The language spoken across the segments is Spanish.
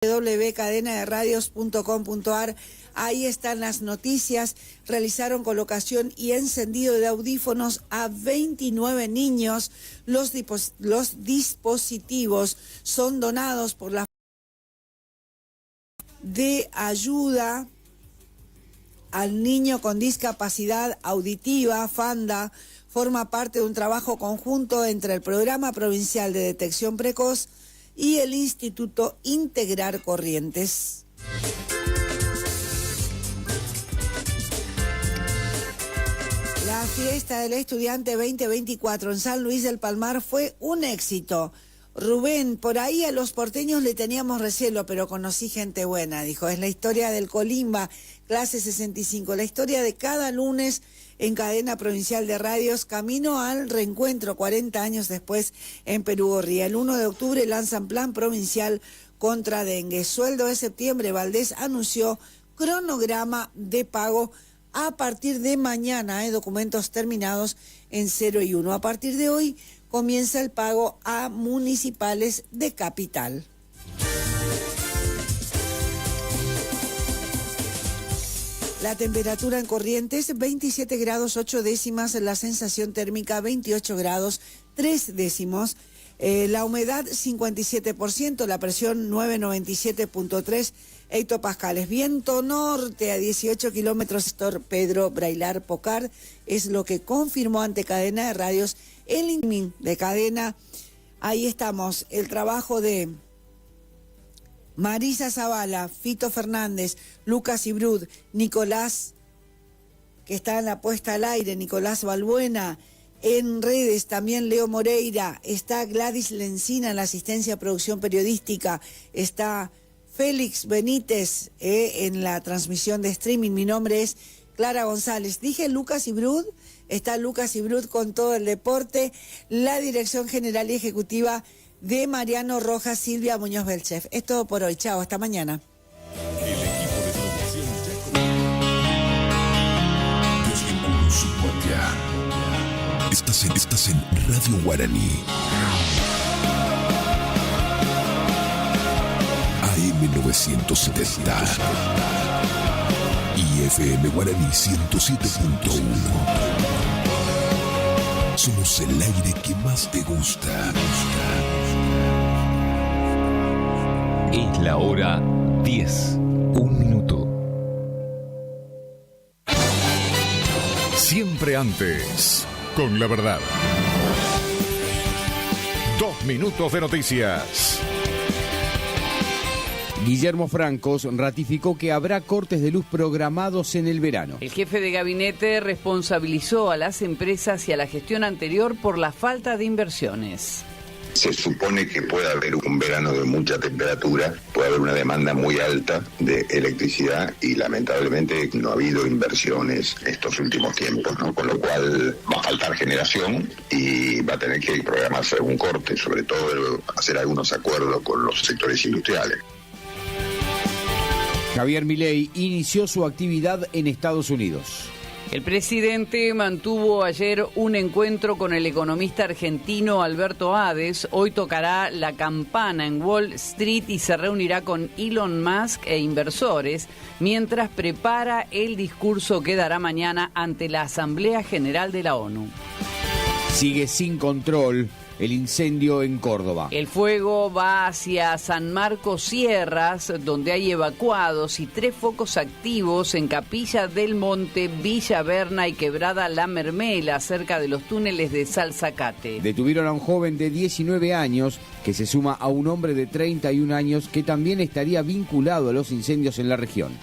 www.cadenaderadios.com.ar. Ahí están las noticias. Realizaron colocación y encendido de audífonos a 29 niños. Los dispositivos son donados por la de ayuda al niño con discapacidad auditiva, FANDA. Forma parte de un trabajo conjunto entre el Programa Provincial de Detección Precoz y el Instituto Integrar Corrientes. La fiesta del estudiante 2024 en San Luis del Palmar fue un éxito. Rubén, por ahí a los porteños le teníamos recelo, pero conocí gente buena, dijo. Es la historia del Colimba, clase 65, la historia de cada lunes en Cadena Provincial de Radios, camino al reencuentro 40 años después en Perugorría. El 1 de octubre lanzan plan provincial contra dengue. Sueldo de septiembre, Valdés anunció cronograma de pago a partir de mañana, documentos terminados en 0 y 1. A partir de hoy comienza el pago a municipales de capital. La temperatura en Corrientes, 27 grados 8 décimas, la sensación térmica 28 grados 3 décimos, la humedad 57%, la presión 997.3 hectopascales, viento norte a 18 kilómetros, sector Pedro Brailar Pocar, es lo que confirmó ante Cadena de Radios el INMIN de Cadena. Ahí estamos, el trabajo de Marisa Zavala, Fito Fernández, Lucas Ibrud, Nicolás, que está en la puesta al aire, Nicolás Balbuena, en redes también Leo Moreira, está Gladys Lencina en la asistencia a producción periodística, está Félix Benítez en la transmisión de streaming. Mi nombre es Clara González. Dije Lucas Ibrud, está Lucas Ibrud con todo el deporte, la dirección general y ejecutiva de Mariano Rojas, Silvia Muñoz Belchef. Es todo por hoy. Chao, hasta mañana. El equipo de producción ya desde Uruzucuatia. Estás en Radio Guaraní. AM 970 y FM Guaraní 107.1. Somos el aire que más te gusta. Es la hora 10, 1 minuto. Siempre antes, con la verdad. 2 minutos de noticias. Guillermo Francos ratificó que habrá cortes de luz programados en el verano. El jefe de gabinete responsabilizó a las empresas y a la gestión anterior por la falta de inversiones. Se supone que puede haber un verano de mucha temperatura, puede haber una demanda muy alta de electricidad y lamentablemente no ha habido inversiones estos últimos tiempos, ¿no? Con lo cual va a faltar generación y va a tener que programarse algún corte, sobre todo hacer algunos acuerdos con los sectores industriales. Javier Milei inició su actividad en Estados Unidos. El presidente mantuvo ayer un encuentro con el economista argentino Alberto Hades. Hoy tocará la campana en Wall Street y se reunirá con Elon Musk e inversores, mientras prepara el discurso que dará mañana ante la Asamblea General de la ONU. Sigue sin control el incendio en Córdoba. El fuego va hacia San Marcos Sierras, donde hay evacuados y 3 focos activos en Capilla del Monte, Villa Berna y Quebrada La Mermela, cerca de los túneles de Salzacate. Detuvieron a un joven de 19 años que se suma a un hombre de 31 años que también estaría vinculado a los incendios en la región.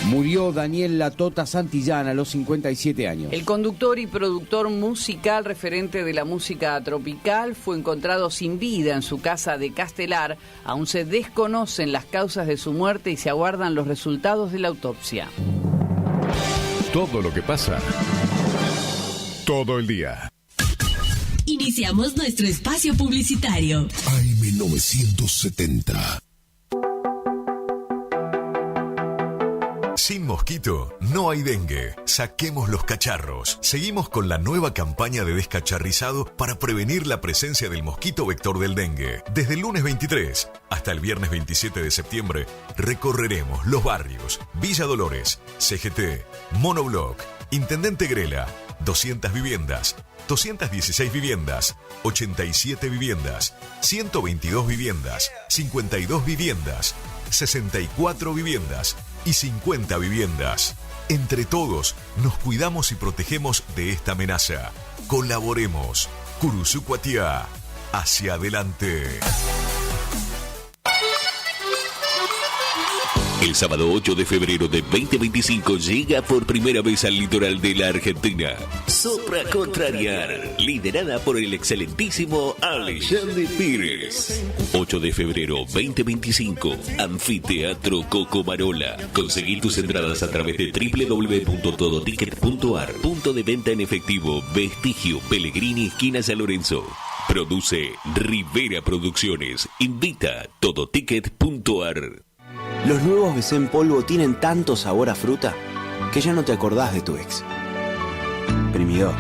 Murió Daniel Latota Santillán a los 57 años. El conductor y productor musical referente de la música tropical fue encontrado sin vida en su casa de Castelar. Aún se desconocen las causas de su muerte y se aguardan los resultados de la autopsia. Todo lo que pasa, todo el día. Iniciamos nuestro espacio publicitario. AM 970. Sin mosquito, no hay dengue. Saquemos los cacharros. Seguimos con la nueva campaña de descacharrizado para prevenir la presencia del mosquito vector del dengue. Desde el lunes 23 hasta el viernes 27 de septiembre, recorreremos los barrios Villa Dolores, CGT, Monobloc, Intendente Grela, 200 viviendas, 216 viviendas, 87 viviendas, 122 viviendas, 52 viviendas, 64 viviendas y 50 viviendas. Entre todos, nos cuidamos y protegemos de esta amenaza. Colaboremos. Curuzú Cuatiá. Hacia adelante. El sábado 8 de febrero de 2025 llega por primera vez al litoral de la Argentina. Sopra Contrariar, liderada por el excelentísimo Alexandre Pires. 8 de febrero 2025, Anfiteatro Cocomarola. Conseguir tus entradas a través de www.todoticket.ar. Punto de venta en efectivo, Vestigio, Pellegrini, esquina San Lorenzo. Produce Rivera Producciones. Invita Todoticket.ar. Los nuevos BC en polvo tienen tanto sabor a fruta que ya no te acordás de tu ex. Primidor.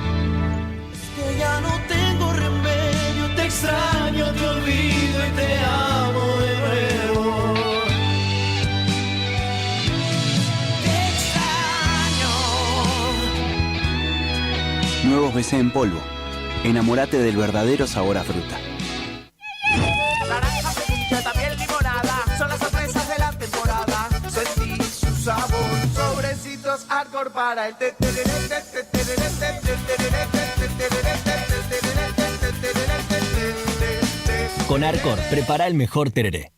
Que ya no tengo remedio, te extraño, te olvido y te amo de nuevo. Te extraño. Nuevos BC en polvo. Enamórate del verdadero sabor a fruta. Naranja, ceviche, también limonada. Son las sorpresas de la temporada. Sentí su sabor. Sobrecitos hardcore para el Con Arcor, prepara el mejor tereré.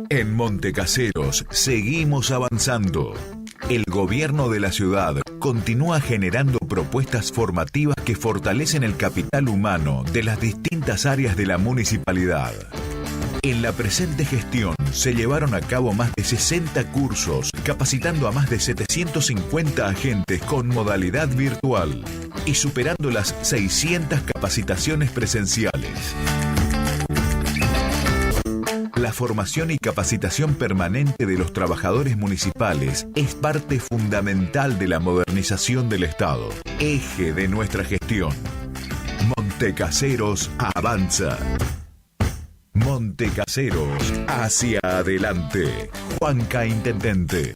En Montecaseros seguimos avanzando. El gobierno de la ciudad continúa generando propuestas formativas que fortalecen el capital humano de las distintas áreas de la municipalidad. En la presente gestión se llevaron a cabo más de 60 cursos, capacitando a más de 750 agentes con modalidad virtual y superando las 600 capacitaciones presenciales. La formación y capacitación permanente de los trabajadores municipales es parte fundamental de la modernización del Estado, eje de nuestra gestión. Montecaseros avanza. Montecaseros, hacia adelante. Juanca Intendente.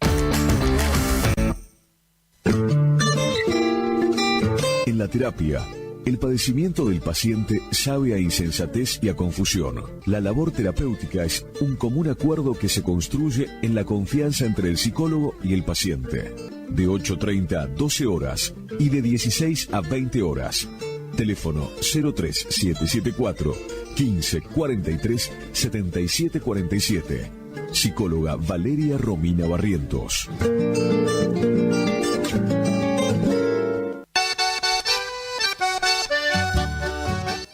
En la terapia, el padecimiento del paciente sabe a insensatez y a confusión. La labor terapéutica es un común acuerdo que se construye en la confianza entre el psicólogo y el paciente. De 8:30 a 12 horas y de 16 a 20 horas. Teléfono 03774 1543 7747. Psicóloga Valeria Romina Barrientos.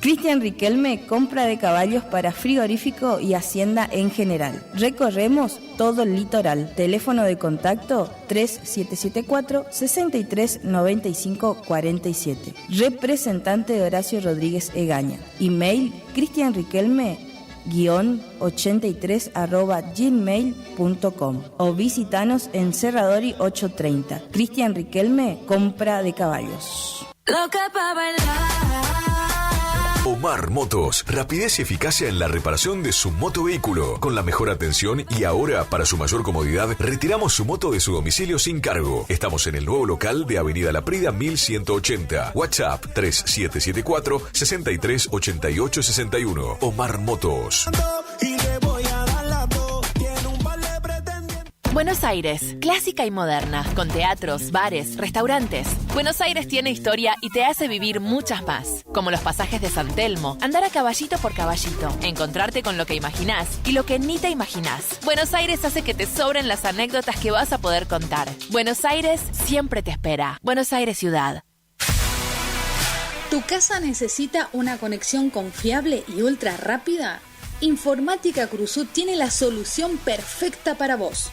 Cristian Riquelme, compra de caballos para frigorífico y hacienda en general. Recorremos todo el litoral. Teléfono de contacto 3774 63 95 47. Representante de Horacio Rodríguez Egaña. Email cristianriquelme-83@gmail.com o visitanos en Serradori 830. Cristian Riquelme, compra de caballos. Loca pa' bailar. Omar Motos, rapidez y eficacia en la reparación de su motovehículo, con la mejor atención y ahora, para su mayor comodidad, retiramos su moto de su domicilio sin cargo. Estamos en el nuevo local de Avenida La Prida 1180. WhatsApp 3774 63 88 61. Omar Motos. Buenos Aires, clásica y moderna, con teatros, bares, restaurantes. Buenos Aires tiene historia y te hace vivir muchas más, como los pasajes de San Telmo, andar a caballito por caballito, encontrarte con lo que imaginás y lo que ni te imaginás. Buenos Aires hace que te sobren las anécdotas que vas a poder contar. Buenos Aires siempre te espera. Buenos Aires Ciudad. ¿Tu casa necesita una conexión confiable y ultra rápida? Informática Cruzú tiene la solución perfecta para vos.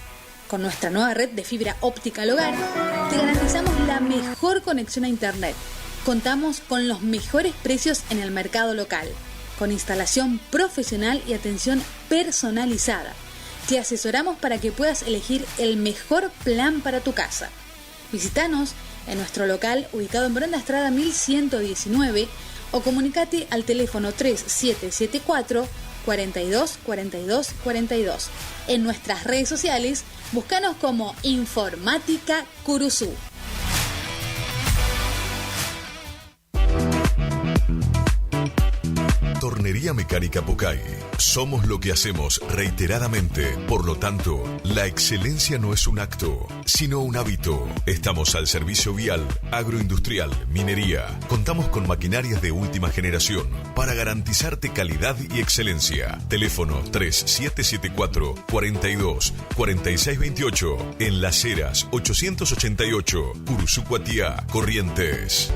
Con nuestra nueva red de fibra óptica al hogar, te garantizamos la mejor conexión a internet. Contamos con los mejores precios en el mercado local. con instalación profesional y atención personalizada. Te asesoramos para que puedas elegir el mejor plan para tu casa. Visítanos en nuestro local ubicado en Brenda Estrada 1119 o comunicate al teléfono 3774 42 42 42. En nuestras redes sociales, búscanos como Informática Curuzú. Tornería Mecánica Pocay. Somos lo que hacemos reiteradamente. Por lo tanto, la excelencia no es un acto, sino un hábito. Estamos al servicio vial, agroindustrial, minería. Contamos con maquinarias de última generación para garantizarte calidad y excelencia. Teléfono 3774 42 46 28. En Las Heras 888, Curuzú, Cuatiá, Corrientes.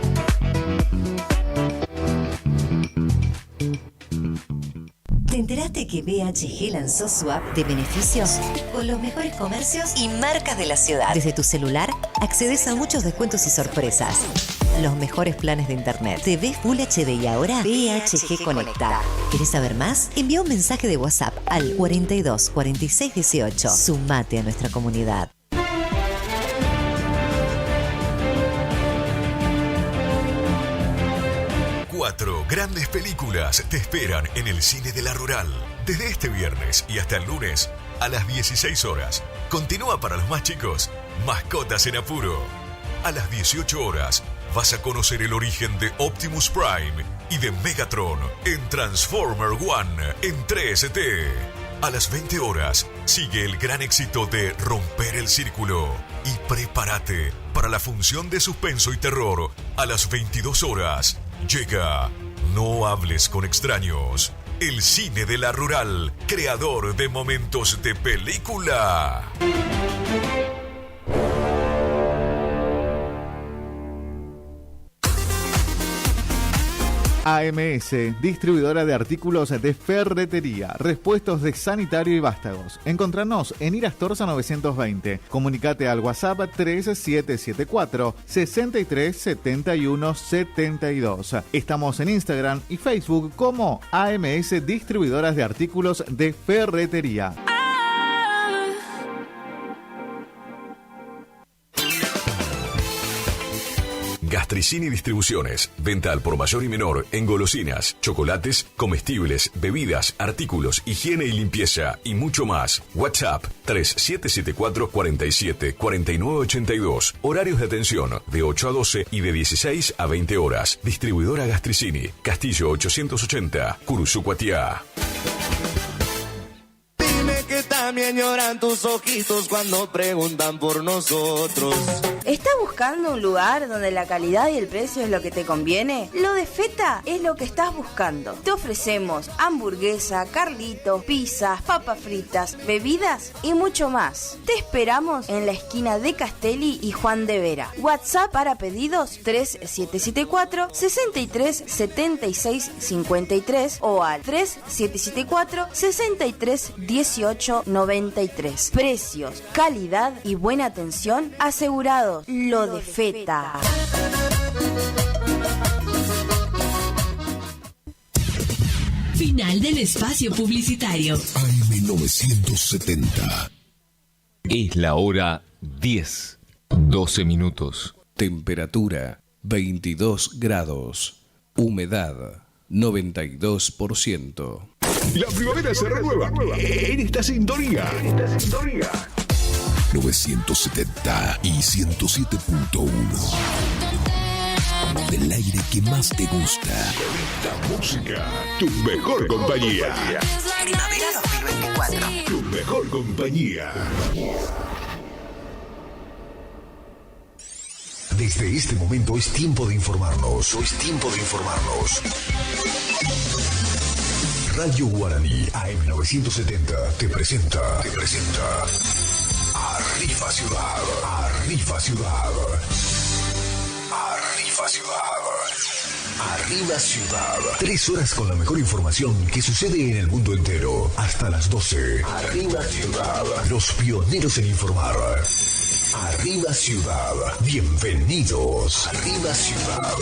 ¿Te enteraste que BHG lanzó su app de beneficios con los mejores comercios y marcas de la ciudad? Desde tu celular accedes a muchos descuentos y sorpresas. Los mejores planes de internet, TV Full HD y ahora BHG Conecta. ¿Querés saber más? Envía un mensaje de WhatsApp al 42 46 18. Sumate a nuestra comunidad. Cuatro grandes películas te esperan en el cine de La Rural. Desde este viernes y hasta el lunes a las 16 horas. Continúa para los más chicos, Mascotas en Apuro. A las 18 horas vas a conocer el origen de Optimus Prime y de Megatron en Transformer One en 3D. A las 20 horas sigue el gran éxito de Romper el Círculo. Y prepárate para la función de suspenso y terror a las 22 horas. Llega No hables con extraños. El cine de La Rural, creador de momentos de película. AMS, distribuidora de artículos de ferretería, repuestos de sanitario y vástagos. Encontranos en Irastorza 920. Comunicate al WhatsApp 3774 63 71 72. Estamos en Instagram y Facebook como AMS, distribuidoras de artículos de ferretería. Gastricini Distribuciones. Venta al por mayor y menor en golosinas, chocolates, comestibles, bebidas, artículos, higiene y limpieza y mucho más. WhatsApp 3774 47 49 82. Horarios de atención de 8 a 12 y de 16 a 20 horas. Distribuidora Gastricini. Castillo 880, Curuzú, Cuatiá. Que también lloran tus ojitos cuando preguntan por nosotros. ¿Estás buscando un lugar donde la calidad y el precio es lo que te conviene? Lo de Feta es lo que estás buscando. Te ofrecemos hamburguesa, carlitos, pizzas, papas fritas, bebidas y mucho más. Te esperamos en la esquina de Castelli y Juan de Vera. WhatsApp para pedidos 3774 63 76 53 o al 3774 63 18 93. Precios, calidad y buena atención asegurados. Lo de Feta. Final del espacio publicitario. AM970. Es la hora 10, 12 minutos. Temperatura 22 grados. Humedad 92%. La primavera se renueva en esta sintonía. 970 y 107.1. Del aire que más te gusta. La música, tu mejor compañía. Primavera 2024. Tu mejor compañía. Desde este momento es tiempo de informarnos. Radio Guaraní AM970 te presenta Arriba Ciudad. Arriba Ciudad. 3 horas con la mejor información que sucede en el mundo entero. Hasta las 12. Arriba Ciudad. Los pioneros en informar. Arriba Ciudad. Bienvenidos. Arriba Ciudad.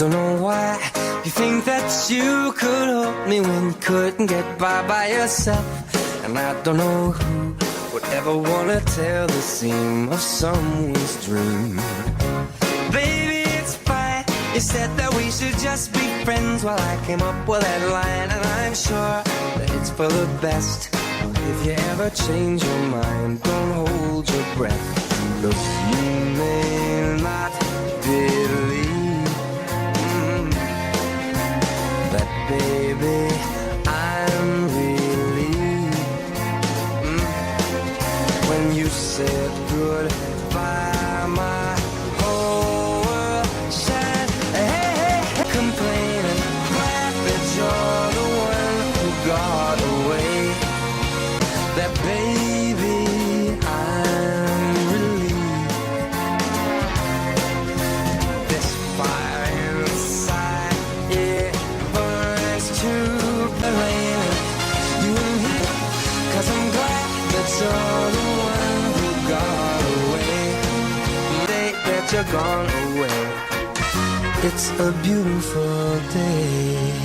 don't know why you think that you could hold me when you couldn't get by yourself. And I don't know who would ever wanna tell the seam of someone's dream. Baby, it's fine. You said that we should just be friends. Well, I came up with that line, and I'm sure that it's for the best. If you ever change your mind, don't hold your breath. Look, you may not believe that, baby, I'm relieved when you said goodbye. My whole world shined. Hey, hey, hey, complaining, glad that you're the one who got away. That, baby, I'm relieved. This fire inside, it burns to plain. You and me, 'cause I'm glad that you're the one who got away. The day that you're gone away, it's a beautiful day.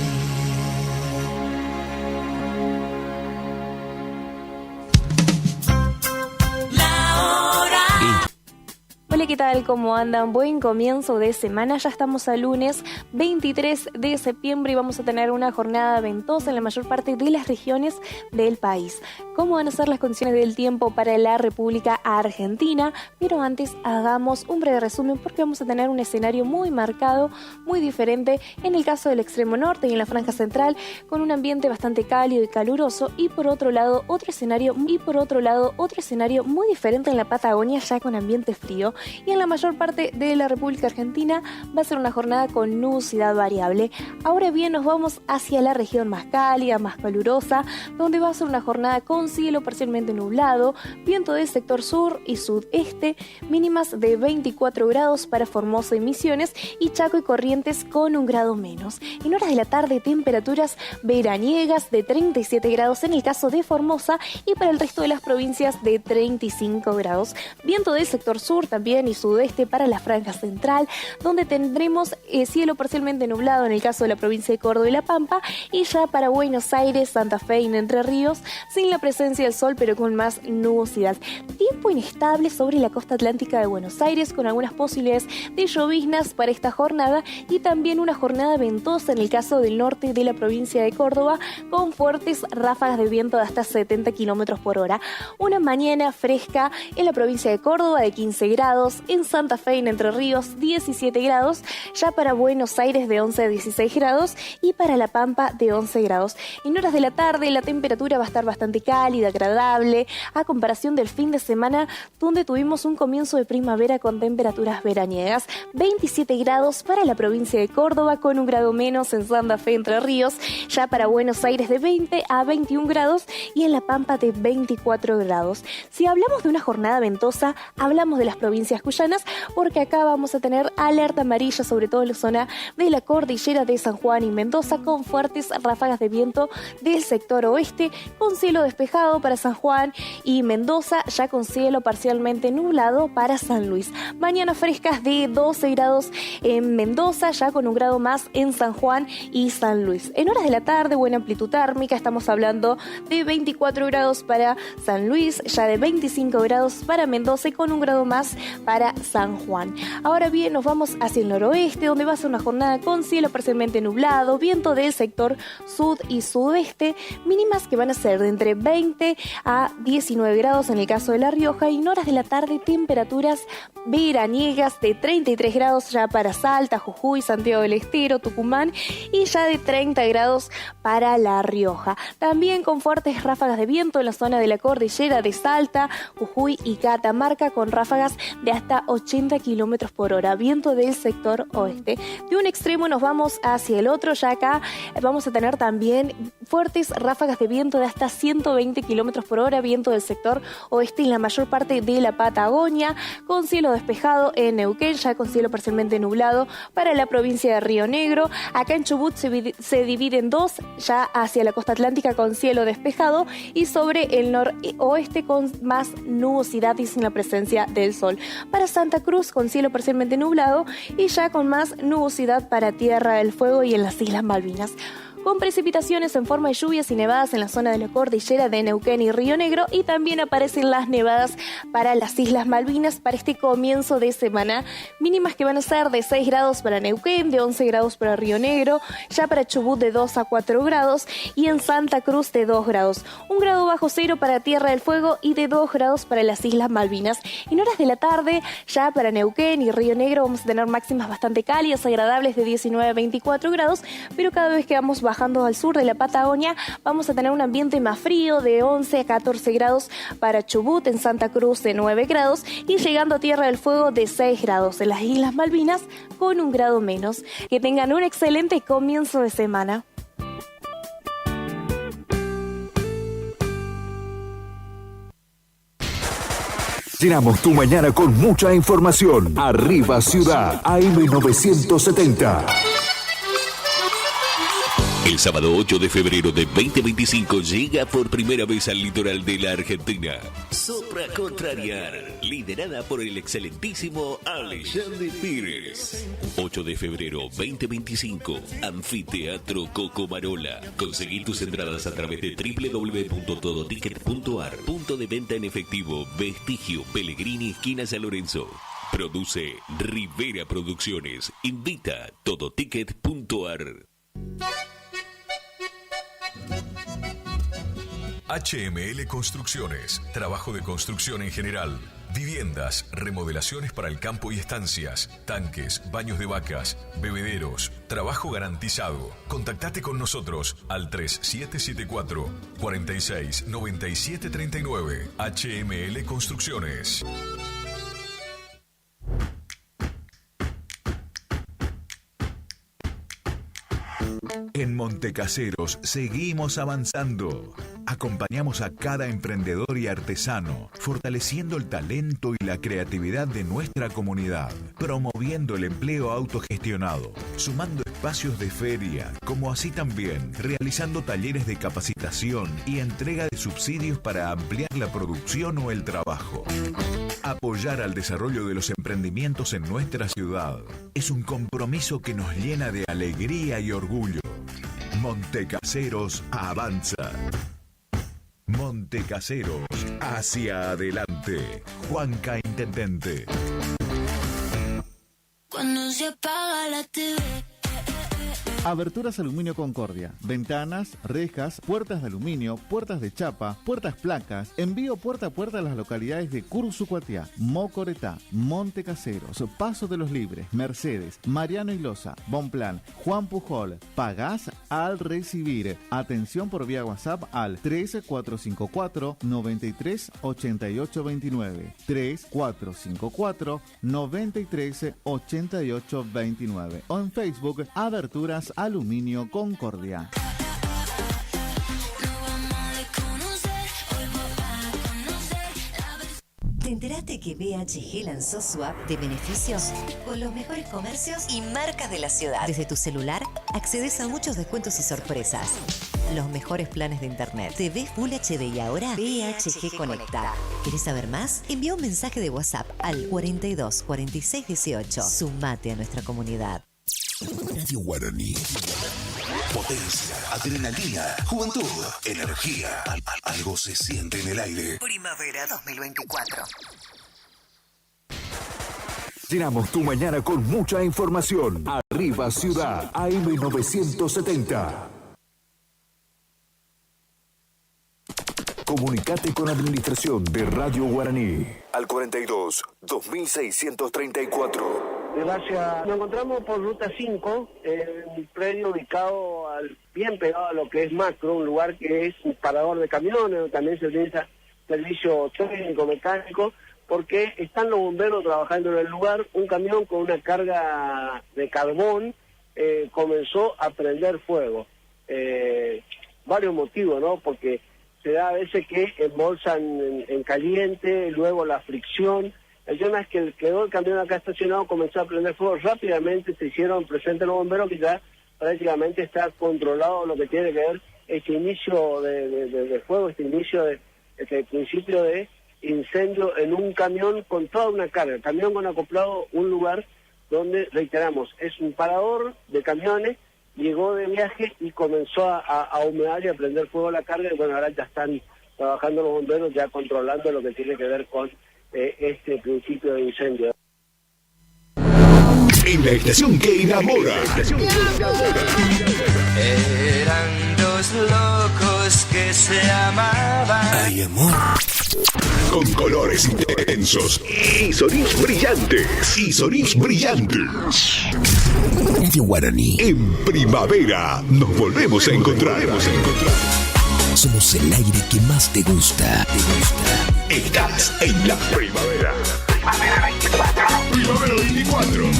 Hola, ¿qué tal? ¿Cómo andan? Buen comienzo de semana. Ya estamos a lunes 23 de septiembre y vamos a tener una jornada ventosa en la mayor parte de las regiones del país. ¿Cómo van a ser las condiciones del tiempo para la República Argentina? Pero antes hagamos un breve resumen porque vamos a tener un escenario muy marcado, muy diferente en el caso del extremo norte y en la franja central, con un ambiente bastante cálido y caluroso, y por otro lado otro escenario muy diferente en la Patagonia, ya con ambiente frío. Y en la mayor parte de la República Argentina va a ser una jornada con nubosidad variable. Ahora bien, nos vamos hacia la región más cálida, más calurosa, donde va a ser una jornada con cielo parcialmente nublado, viento del sector sur y sudeste, mínimas de 24 grados para Formosa y Misiones, y Chaco y Corrientes con 1 grado menos. En horas de la tarde, temperaturas veraniegas de 37 grados en el caso de Formosa, y para el resto de las provincias de 35 grados. Viento del sector sur también y sudeste para la franja central, donde tendremos cielo parcialmente nublado en el caso de la provincia de Córdoba y La Pampa, y ya para Buenos Aires, Santa Fe y Entre Ríos, sin la presencia del sol pero con más nubosidad. Tiempo inestable sobre la costa atlántica de Buenos Aires, con algunas posibilidades de lloviznas para esta jornada, y también una jornada ventosa en el caso del norte de la provincia de Córdoba, con fuertes ráfagas de viento de hasta 70 kilómetros por hora. Una mañana fresca en la provincia de Córdoba de 15 grados, en Santa Fe y Entre Ríos 17 grados, ya para Buenos Aires de 11 a 16 grados y para La Pampa de 11 grados. En horas de la tarde la temperatura va a estar bastante cálida, agradable, a comparación del fin de semana, donde tuvimos un comienzo de primavera con temperaturas veraniegas. 27 grados para la provincia de Córdoba, con 1 grado menos en Santa Fe, Entre Ríos, ya para Buenos Aires de 20 a 21 grados y en La Pampa de 24 grados. Si hablamos de una jornada ventosa, hablamos de las provincias cuyanas, porque acá vamos a tener alerta amarilla, sobre todo en la zona de la cordillera de San Juan y Mendoza, con fuertes ráfagas de viento del sector oeste, con cielo despejado para San Juan y Mendoza, ya con cielo parcialmente nublado para San Luis. Mañana frescas de 12 grados en Mendoza, ya con 1 grado más en San Juan y San Luis. En horas de la tarde, buena amplitud térmica, estamos hablando de 24 grados para San Luis, ya de 25 grados para Mendoza y con 1 grado más para San Juan. Ahora bien, nos vamos hacia el noroeste, donde va a ser una jornada con cielo parcialmente nublado, viento del sector sud y sudeste, mínimas que van a ser de entre 20 a 19 grados en el caso de La Rioja, y en horas de la tarde temperaturas veraniegas de 33 grados ya para Salta, Jujuy, Santiago del Estero, Tucumán, y ya de 30 grados para La Rioja. También con fuertes ráfagas de viento en la zona de la cordillera de Salta, Jujuy y Catamarca, con ráfagas de hasta 80 kilómetros por hora, viento del sector oeste. De un extremo nos vamos hacia el otro, ya acá vamos a tener también fuertes ráfagas de viento de hasta 120 kilómetros por hora, viento del sector oeste en la mayor parte de la Patagonia, con cielo despejado en Neuquén, ya con cielo parcialmente nublado para la provincia de Río Negro. Acá en Chubut se divide en dos, ya hacia la costa atlántica con cielo despejado, y sobre el noroeste con más nubosidad y sin la presencia del sol. para Santa Cruz con cielo parcialmente nublado y ya con más nubosidad para Tierra del Fuego y en las Islas Malvinas, con precipitaciones en forma de lluvias y nevadas en la zona de la cordillera de Neuquén y Río Negro, y también aparecen las nevadas para las Islas Malvinas para este comienzo de semana, mínimas que van a ser de 6 grados para Neuquén, de 11 grados para Río Negro, ya para Chubut de 2 a 4 grados y en Santa Cruz de 2 grados, 1 grado bajo cero para Tierra del Fuego y de 2 grados para las Islas Malvinas. En horas de la tarde, ya para Neuquén y Río Negro vamos a tener máximas bastante cálidas, agradables de 19 a 24 grados, pero cada vez que vamos bajando al sur de la Patagonia vamos a tener un ambiente más frío de 11 a 14 grados para Chubut, en Santa Cruz de 9 grados y llegando a Tierra del Fuego de 6 grados en las Islas Malvinas con 1 grado menos. Que tengan un excelente comienzo de semana. Llenamos tu mañana con mucha información. Arriba Ciudad, AM970. El sábado 8 de febrero de 2025 llega por primera vez al litoral de la Argentina Sopra Contrariar, liderada por el excelentísimo Alexandre Pires. 8 de febrero 2025, Anfiteatro Cocomarola. Conseguí tus entradas a través de www.todoticket.ar. Punto de venta en efectivo, Vestigio, Pellegrini, esquina San Lorenzo. Produce Rivera Producciones. Invita Todoticket.ar. HML Construcciones, trabajo de construcción en general, viviendas, remodelaciones para el campo y estancias, tanques, baños de vacas, bebederos, trabajo garantizado. Contactate con nosotros al 3774 46 97 39. HML Construcciones. En Montecaseros seguimos avanzando. Acompañamos a cada emprendedor y artesano, fortaleciendo el talento y la creatividad de nuestra comunidad, promoviendo el empleo autogestionado, sumando espacios de feria, como así también realizando talleres de capacitación y entrega de subsidios para ampliar la producción o el trabajo. Apoyar al desarrollo de los emprendimientos en nuestra ciudad es un compromiso que nos llena de alegría y orgullo. Montecaseros avanza. Montecaseros, hacia adelante. Juanca Intendente. Cuando se apaga la TV. Aberturas Aluminio Concordia. Ventanas, rejas, puertas de aluminio, puertas de chapa, puertas placas. Envío puerta a puerta a las localidades de Cursucuatiá, Mocoretá, Montecaseros, Paso de los Libres, Mercedes, Mariano Ilosa, Bonplan, Juan Pujol. Pagás al recibir. Atención por vía WhatsApp al 3454 93 88 29. 3454 93 88 29. O en Facebook, Aberturas Aluminio Concordia. ¿Te enteraste que BHG lanzó su app de beneficios con los mejores comercios y marcas de la ciudad? Desde tu celular accedes a muchos descuentos y sorpresas. Los mejores planes de internet. TV Full HD y ahora BHG Conecta. ¿Querés saber más? Envía un mensaje de WhatsApp al 42 46 18. Sumate a nuestra comunidad. Radio Guaraní. Potencia, adrenalina, juventud, energía. Algo se siente en el aire. Primavera 2024. Llenamos tu mañana con mucha información. Arriba Ciudad, AM970. Comunicate con Administración de Radio Guaraní al 42 2634. Gracias. Nos encontramos por Ruta 5, en un predio ubicado bien pegado a lo que es Macro, un lugar que es un parador de camiones, también se utiliza servicio técnico, mecánico, porque están los bomberos trabajando en el lugar. Un camión con una carga de carbón comenzó a prender fuego. Varios motivos, ¿no? Porque se da a veces que embolsan en caliente, luego la fricción. El tema es que quedó el camión acá estacionado, comenzó a prender fuego. Rápidamente se hicieron presentes los bomberos, que ya prácticamente está controlado lo que tiene que ver este inicio de fuego, este inicio este principio de incendio en un camión con toda una carga, camión con acoplado, un lugar donde, reiteramos, es un parador de camiones, llegó de viaje y comenzó a humedar y a prender fuego a la carga, y bueno, ahora ya están trabajando los bomberos, ya controlando lo que tiene que ver con este principio de incendio. En la estación que enamora. Eran dos locos que se amaban. Ay, amor. Con colores intensos y sonidos brillantes. Radio Guaraní. En primavera nos volvemos a encontrar. Somos el aire que más te gusta. Estás en la primavera. Primavera 24. Primavera 24.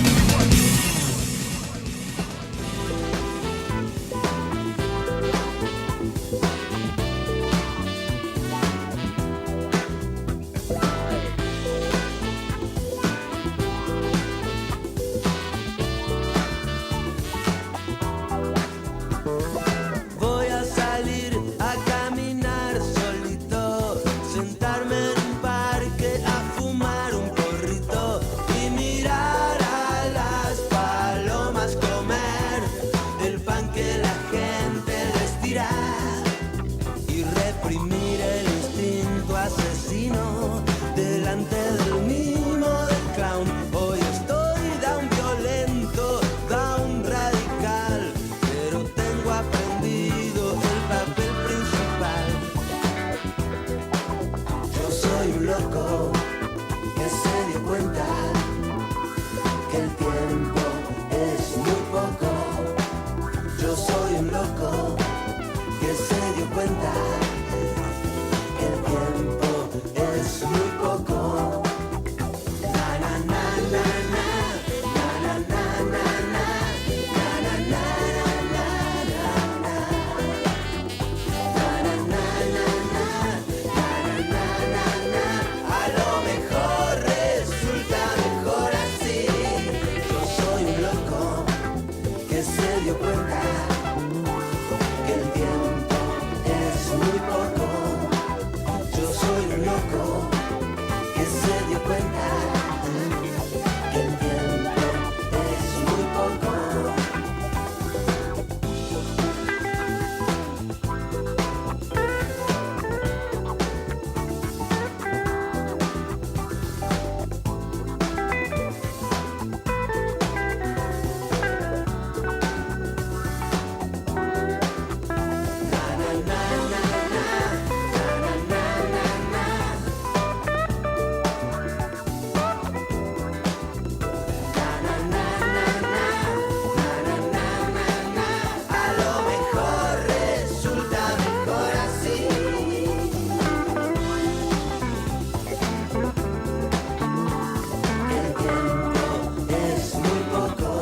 Voy a salir a caminar solito, sentarme en un parque a fumar un porrito y mirar a las palomas comer el pan que la gente les tira y reprimir el instinto asesino delante del mimo del clown. Hoy estoy down violento, down radical, pero tengo aprendido el papel principal. Yo soy un loco que se dio cuenta que el tiempo es muy poco. Yo soy un loco que se dio cuenta que el tiempo es muy poco. Na na na na na, na na na na na, na na na na na na. A lo mejor resulta mejor así. Yo soy un loco que se dio cuenta que el tiempo es muy poco. Yo soy un loco que se dio cuenta que el tiempo es muy poco. A lo mejor resulta mejor así. Que el tiempo es muy poco.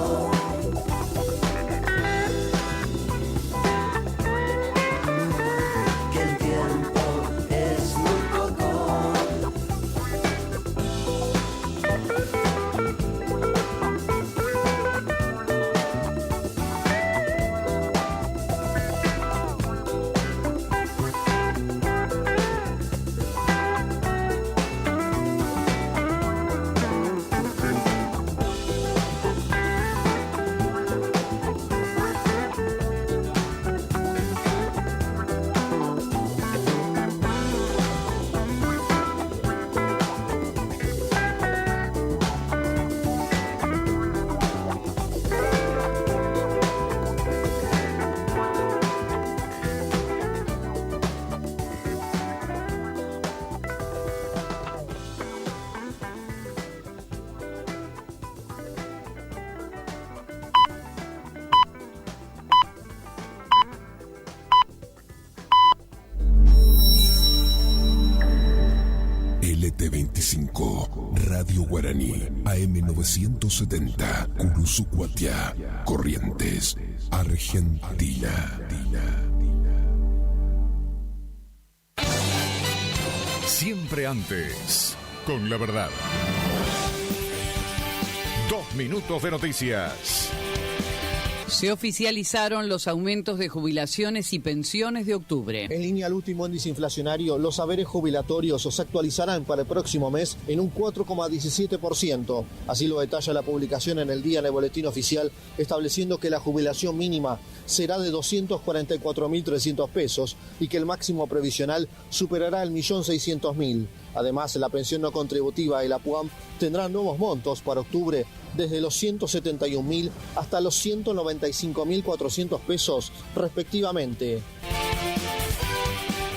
Que el tiempo es muy poco. LT25, Radio Guaraní, AM970, Curuzucuatia, Corrientes, Argentina. Siempre antes, con la verdad. 2 minutos de noticias. Se oficializaron los aumentos de jubilaciones y pensiones de octubre. En línea al último índice inflacionario, los haberes jubilatorios se actualizarán para el próximo mes en un 4,17%. Así lo detalla la publicación en el día en el Boletín Oficial, estableciendo que la jubilación mínima será de 244.300 pesos y que el máximo previsional superará el 1.600.000. Además, la pensión no contributiva y la PUAM tendrán nuevos montos para octubre desde los 171.000 hasta los 195.400 pesos respectivamente.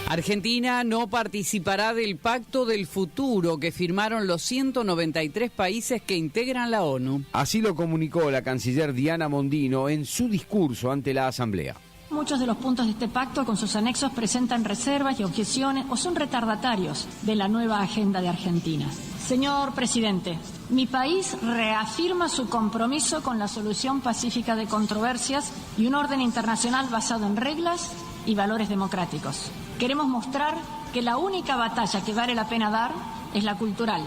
Argentina no participará del Pacto del Futuro que firmaron los 193 países que integran la ONU. Así lo comunicó la canciller Diana Mondino en su discurso ante la Asamblea. Muchos de los puntos de este pacto con sus anexos presentan reservas y objeciones o son retardatarios de la nueva agenda de Argentina. Señor presidente, mi país reafirma su compromiso con la solución pacífica de controversias y un orden internacional basado en reglas y valores democráticos. Queremos mostrar que la única batalla que vale la pena dar es la cultural,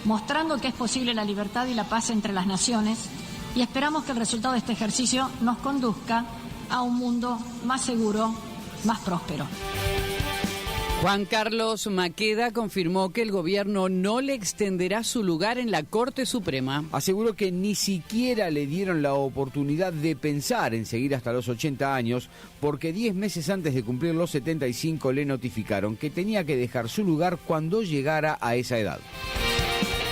mostrando que es posible la libertad y la paz entre las naciones, y esperamos que el resultado de este ejercicio nos conduzca a un mundo más seguro, más próspero. Juan Carlos Maqueda confirmó que el gobierno no le extenderá su lugar en la Corte Suprema. Aseguró que ni siquiera le dieron la oportunidad de pensar en seguir hasta los 80 años, porque 10 meses antes de cumplir los 75 le notificaron que tenía que dejar su lugar cuando llegara a esa edad.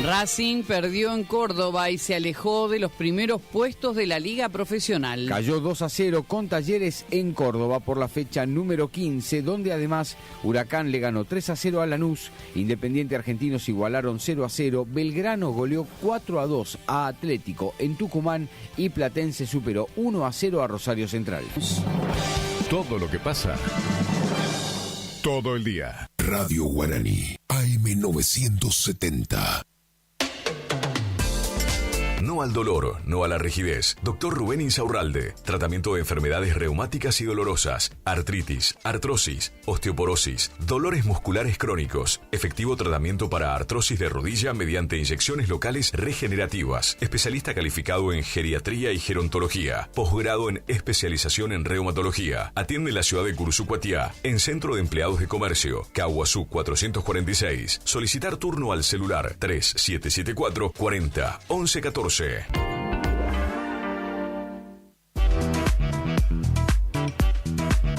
Racing perdió en Córdoba y se alejó de los primeros puestos de la Liga Profesional. Cayó 2-0 con Talleres en Córdoba por la fecha número 15, donde además Huracán le ganó 3-0 a Lanús, Independiente Argentinos igualaron 0-0, Belgrano goleó 4-2 a Atlético en Tucumán y Platense superó 1-0 a Rosario Central. Todo lo que pasa, todo el día. Radio Guaraní, AM970. No al dolor, no a la rigidez. Dr. Rubén Insaurralde. Tratamiento de enfermedades reumáticas y dolorosas, artritis, artrosis, osteoporosis, dolores musculares crónicos. Efectivo tratamiento para artrosis de rodilla mediante inyecciones locales regenerativas. Especialista calificado en geriatría y gerontología. Posgrado en especialización en reumatología. Atiende en la ciudad de Cursucuatiá, en Centro de Empleados de Comercio, Caguazú 446. Solicitar turno al celular 3774 40 11 14.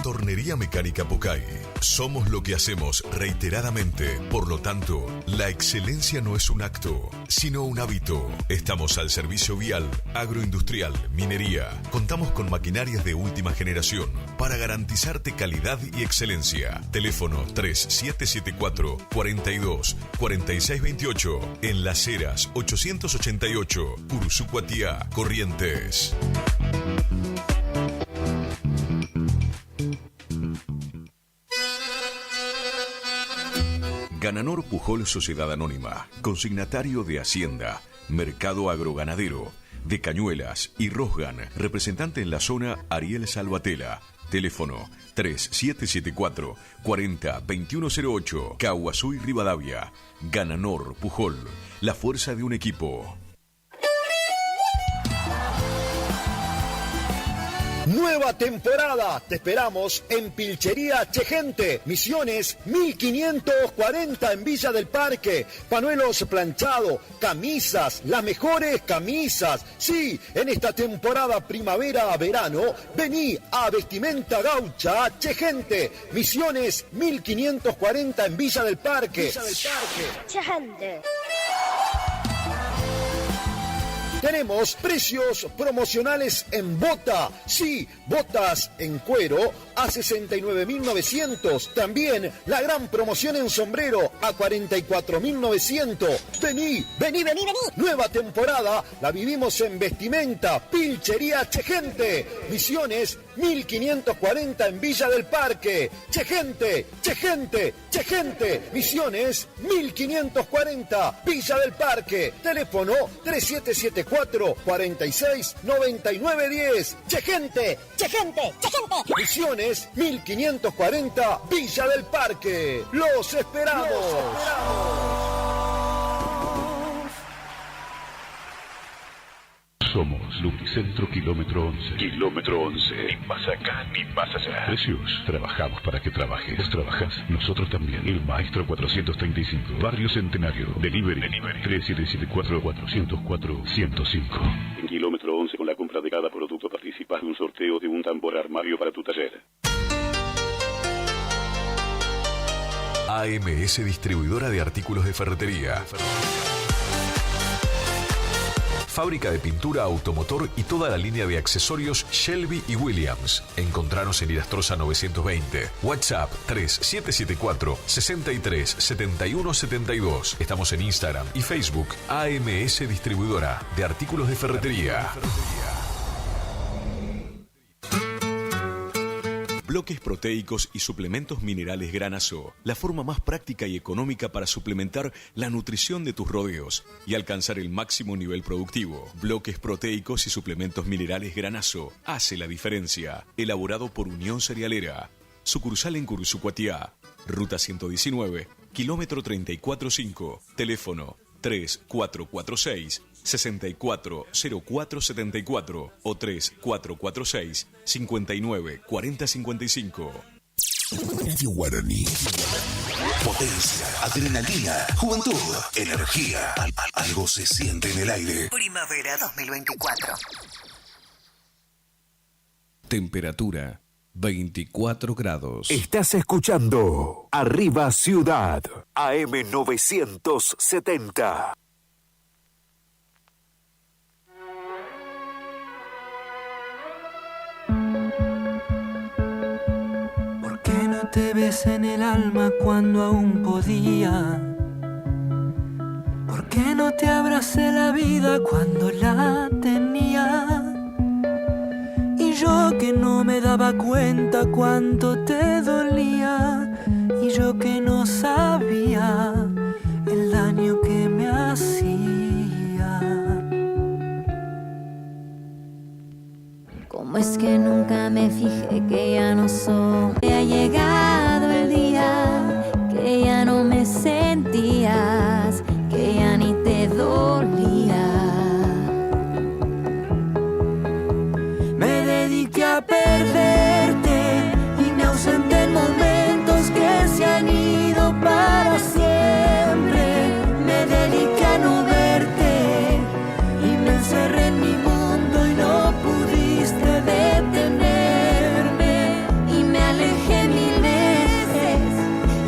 Tornería Mecánica Pocay. Somos lo que hacemos reiteradamente. Por lo tanto, la excelencia no es un acto, sino un hábito. Estamos al servicio vial, agroindustrial, minería. Contamos con maquinarias de última generación para garantizarte calidad y excelencia. Teléfono 3774 42 46 28. En Las Heras 888, Cursucuatiá, Corrientes. Gananor Pujol Sociedad Anónima, consignatario de Hacienda, Mercado Agroganadero, de Cañuelas y Rosgan, representante en la zona Ariel Salvatella. Teléfono 3774 40 2108, Caguazú y Rivadavia. Gananor Pujol, la fuerza de un equipo. Nueva temporada, te esperamos en Pilchería Chegente, Misiones 1540 en Villa del Parque. Panuelos planchado, camisas, las mejores camisas. Sí, en esta temporada primavera-verano, vení a Vestimenta Gaucha Chegente, Misiones 1540 en Villa del Parque. Chegente. Tenemos precios promocionales en bota. Sí, botas en cuero a 69.900. También la gran promoción en sombrero a 44.900. Vení. Nueva temporada la vivimos en Vestimenta Pilchería Chegente. Misiones 1540 en Villa del Parque. Chegente. Misiones 1540 Villa del Parque. Teléfono 3774 46 99 10. Chegente. Misiones 1540 Villa del Parque. Los esperamos. Somos Lubricentro Kilómetro 11. Kilómetro 11. Ni más acá, ni más allá. Precios. Trabajamos para que trabajes. Vos trabajás, nosotros también. El Maestro 435. Barrio Centenario. Delivery. 3774-404-105. En Kilómetro 11, con la compra de cada producto participas de un sorteo de un tambor armario para tu taller. AMS Distribuidora de Artículos de Ferretería. Fábrica de pintura, automotor y toda la línea de accesorios Shelby y Williams. Encontranos en Irastrosa 920. WhatsApp 3774-637172. Estamos en Instagram y Facebook. AMS Distribuidora de Artículos de Ferretería. Bloques proteicos y suplementos minerales Granazo, la forma más práctica y económica para suplementar la nutrición de tus rodeos y alcanzar el máximo nivel productivo. Bloques proteicos y suplementos minerales Granazo hace la diferencia. Elaborado por Unión Cerealera. Sucursal en Cursucuatiá, Ruta 119, kilómetro 345, teléfono 3446-640474 o 3446-594055. Radio Guaraní. Potencia, adrenalina, juventud, energía. Algo se siente en el aire. Primavera 2024. Temperatura 24 grados. Estás escuchando Arriba Ciudad, AM 970. ¿Por qué no te ves en el alma cuando aún podía? ¿Por qué no te abracé la vida cuando la tenía? Y yo que no me daba cuenta cuánto te dolía, y yo que no sabía el daño que me hacía. ¿Cómo es que nunca me fijé que ya no soy? Que ha llegado el día que ya no me sentías, que ya ni te dolía. A perderte y me ausenté en momentos que se han ido para siempre. Me dediqué a no verte y me encerré en mi mundo y no pudiste detenerme. Y me alejé mil veces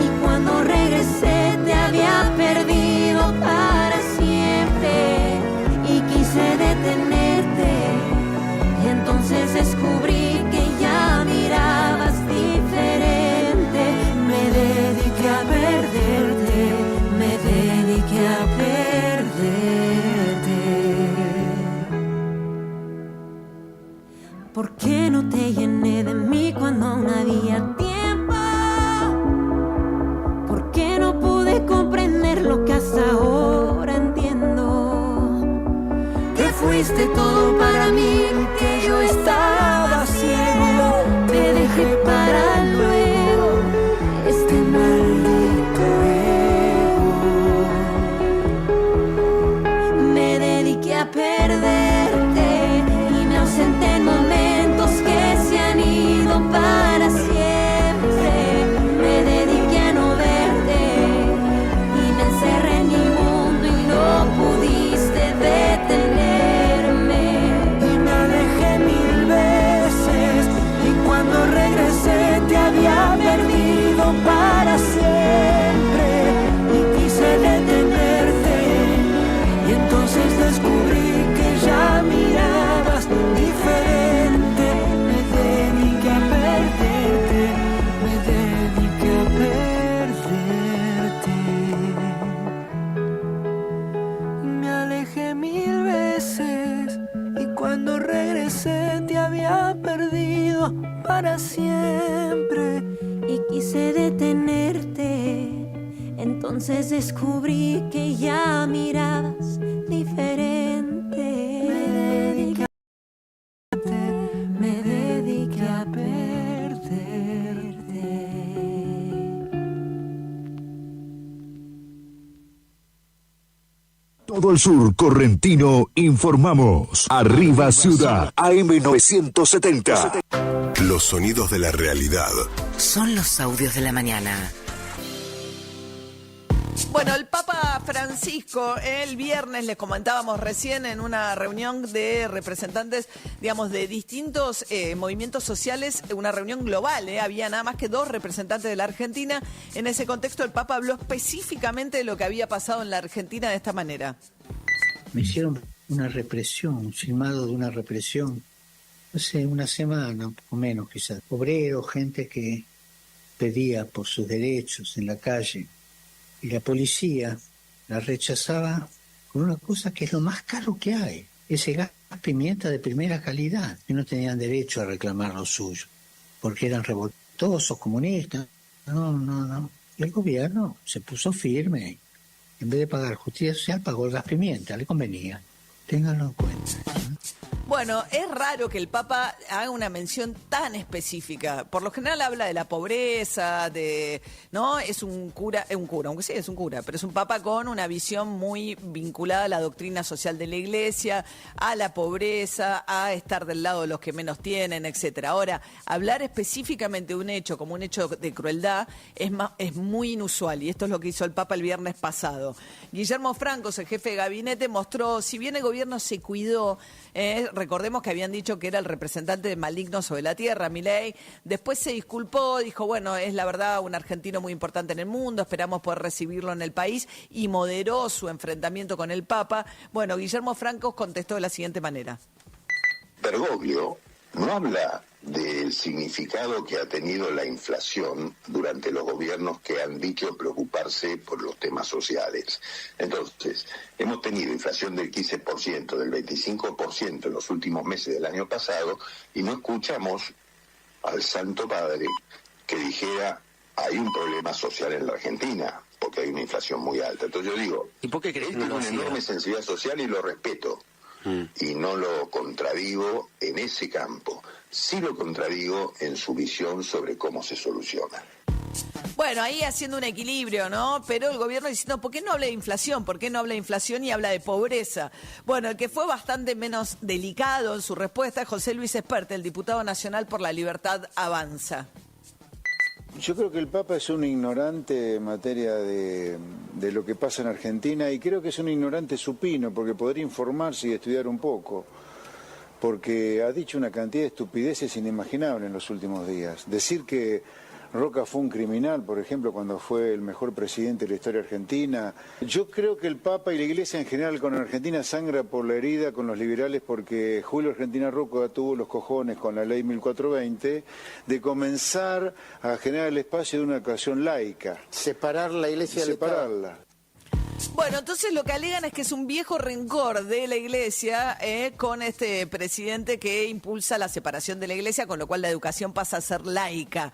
y cuando regresé te había perdido para siempre. Y quise detenerte y entonces descubrí que ya mirabas diferente. Me dediqué a perderte, me dediqué a perderte. ¿Por qué no te llené de mí cuando aún había tiempo? ¿Por qué no pude comprender lo que hasta ahora entiendo? Que fuiste todo para mí, que yo estaba ciego, te dejé para luego este maldito ego. Me dediqué a perderte y me ausenté en momentos que se han ido para siempre. Me dediqué a no verte y me encerré en mi mundo y no pudiste detenerme. Cuando regresé te había perdido para siempre y quise detenerte y entonces descubrí que ya mirabas diferente. Me dediqué a perderte, me dediqué a perderte. Y me alejé mil veces y cuando regresé te había perdido para siempre y quise detenerte. Entonces descubrí que ya mirabas diferente. Me dediqué a perderte. Todo el sur correntino informamos. Arriba Ciudad, AM970. Los sonidos de la realidad. Son los audios de la mañana. Bueno, el Papa Francisco el viernes, les comentábamos recién en una reunión de representantes, digamos, de distintos movimientos sociales, una reunión global, había nada más que 2 representantes de la Argentina. En ese contexto el Papa habló específicamente de lo que había pasado en la Argentina de esta manera. Me hicieron una represión, un filmado de una represión, hace una semana, un poco menos quizás. Obreros, gente que pedía por sus derechos en la calle. Y la policía la rechazaba con una cosa que es lo más caro que hay. Ese gas pimienta de primera calidad. Y no tenían derecho a reclamar lo suyo, porque eran revoltosos, comunistas. No. Y el gobierno se puso firme. En vez de pagar justicia social, pagó el gas pimienta. Le convenía. Ténganlo en cuenta. Bueno, es raro que el Papa haga una mención tan específica. Por lo general habla de la pobreza, ¿no? Es un cura, aunque sí es un cura, pero es un Papa con una visión muy vinculada a la doctrina social de la Iglesia, a la pobreza, a estar del lado de los que menos tienen, etcétera. Ahora, hablar específicamente de un hecho como un hecho de crueldad es muy inusual, y esto es lo que hizo el Papa el viernes pasado. Guillermo Francos, el jefe de gabinete, mostró, si bien el gobierno se cuidó, recordemos que habían dicho que era el representante de maligno sobre la tierra, Milei. Después se disculpó, dijo, bueno, es la verdad un argentino muy importante en el mundo, esperamos poder recibirlo en el país, y moderó su enfrentamiento con el Papa. Bueno, Guillermo Francos contestó de la siguiente manera. Bergoglio no habla del significado que ha tenido la inflación durante los gobiernos que han dicho preocuparse por los temas sociales. Entonces, hemos tenido inflación del 15%, del 25% en los últimos meses del año pasado, y no escuchamos al Santo Padre que dijera hay un problema social en la Argentina, porque hay una inflación muy alta. Entonces yo digo, ¿y por qué crees que no lo hacía? Una enorme sensibilidad social y lo respeto. Y no lo contradigo en ese campo, sí lo contradigo en su visión sobre cómo se soluciona. Bueno, ahí haciendo un equilibrio, ¿no? Pero el gobierno diciendo, ¿por qué no habla de inflación? ¿Por qué no habla de inflación y habla de pobreza? Bueno, el que fue bastante menos delicado en su respuesta es José Luis Esperte, el diputado nacional por la Libertad Avanza. Yo creo que el Papa es un ignorante en materia de lo que pasa en Argentina, y creo que es un ignorante supino, porque podría informarse y estudiar un poco, porque ha dicho una cantidad de estupideces inimaginables en los últimos días. Decir que Roca fue un criminal, por ejemplo, cuando fue el mejor presidente de la historia argentina. Yo creo que el Papa y la Iglesia en general con Argentina sangra por la herida con los liberales, porque Julio Argentina Roca tuvo los cojones con la ley 1420 de comenzar a generar el espacio de una educación laica. Separar la Iglesia del Estado. Separarla. Bueno, entonces lo que alegan es que es un viejo rencor de la Iglesia con este presidente que impulsa la separación de la Iglesia, con lo cual la educación pasa a ser laica.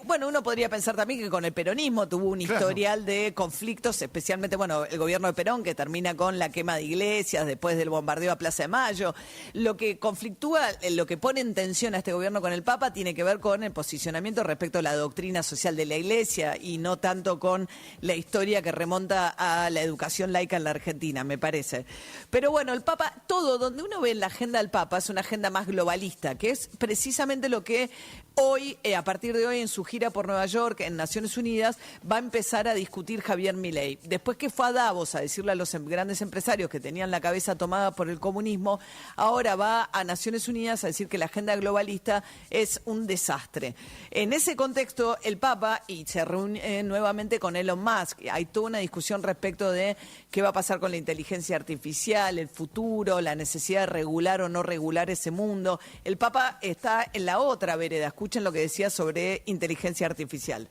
Bueno, uno podría pensar también que con el peronismo tuvo un historial de conflictos, especialmente, bueno, el gobierno de Perón, que termina con la quema de iglesias después del bombardeo a Plaza de Mayo. Lo que conflictúa, lo que pone en tensión a este gobierno con el Papa tiene que ver con el posicionamiento respecto a la doctrina social de la Iglesia, y no tanto con la historia que remonta a la educación laica en la Argentina, me parece. Pero bueno, el Papa, todo donde uno ve en la agenda del Papa es una agenda más globalista, que es precisamente lo que hoy, a partir de hoy, en su gira por Nueva York, en Naciones Unidas, va a empezar a discutir Javier Milei. Después que fue a Davos a decirle a los grandes empresarios que tenían la cabeza tomada por el comunismo, ahora va a Naciones Unidas a decir que la agenda globalista es un desastre. En ese contexto, el Papa, y se reúne nuevamente con Elon Musk, hay toda una discusión respecto de qué va a pasar con la inteligencia artificial, el futuro, la necesidad de regular o no regular ese mundo. El Papa está en la otra vereda. Escuchen lo que decía sobre inteligencia artificial.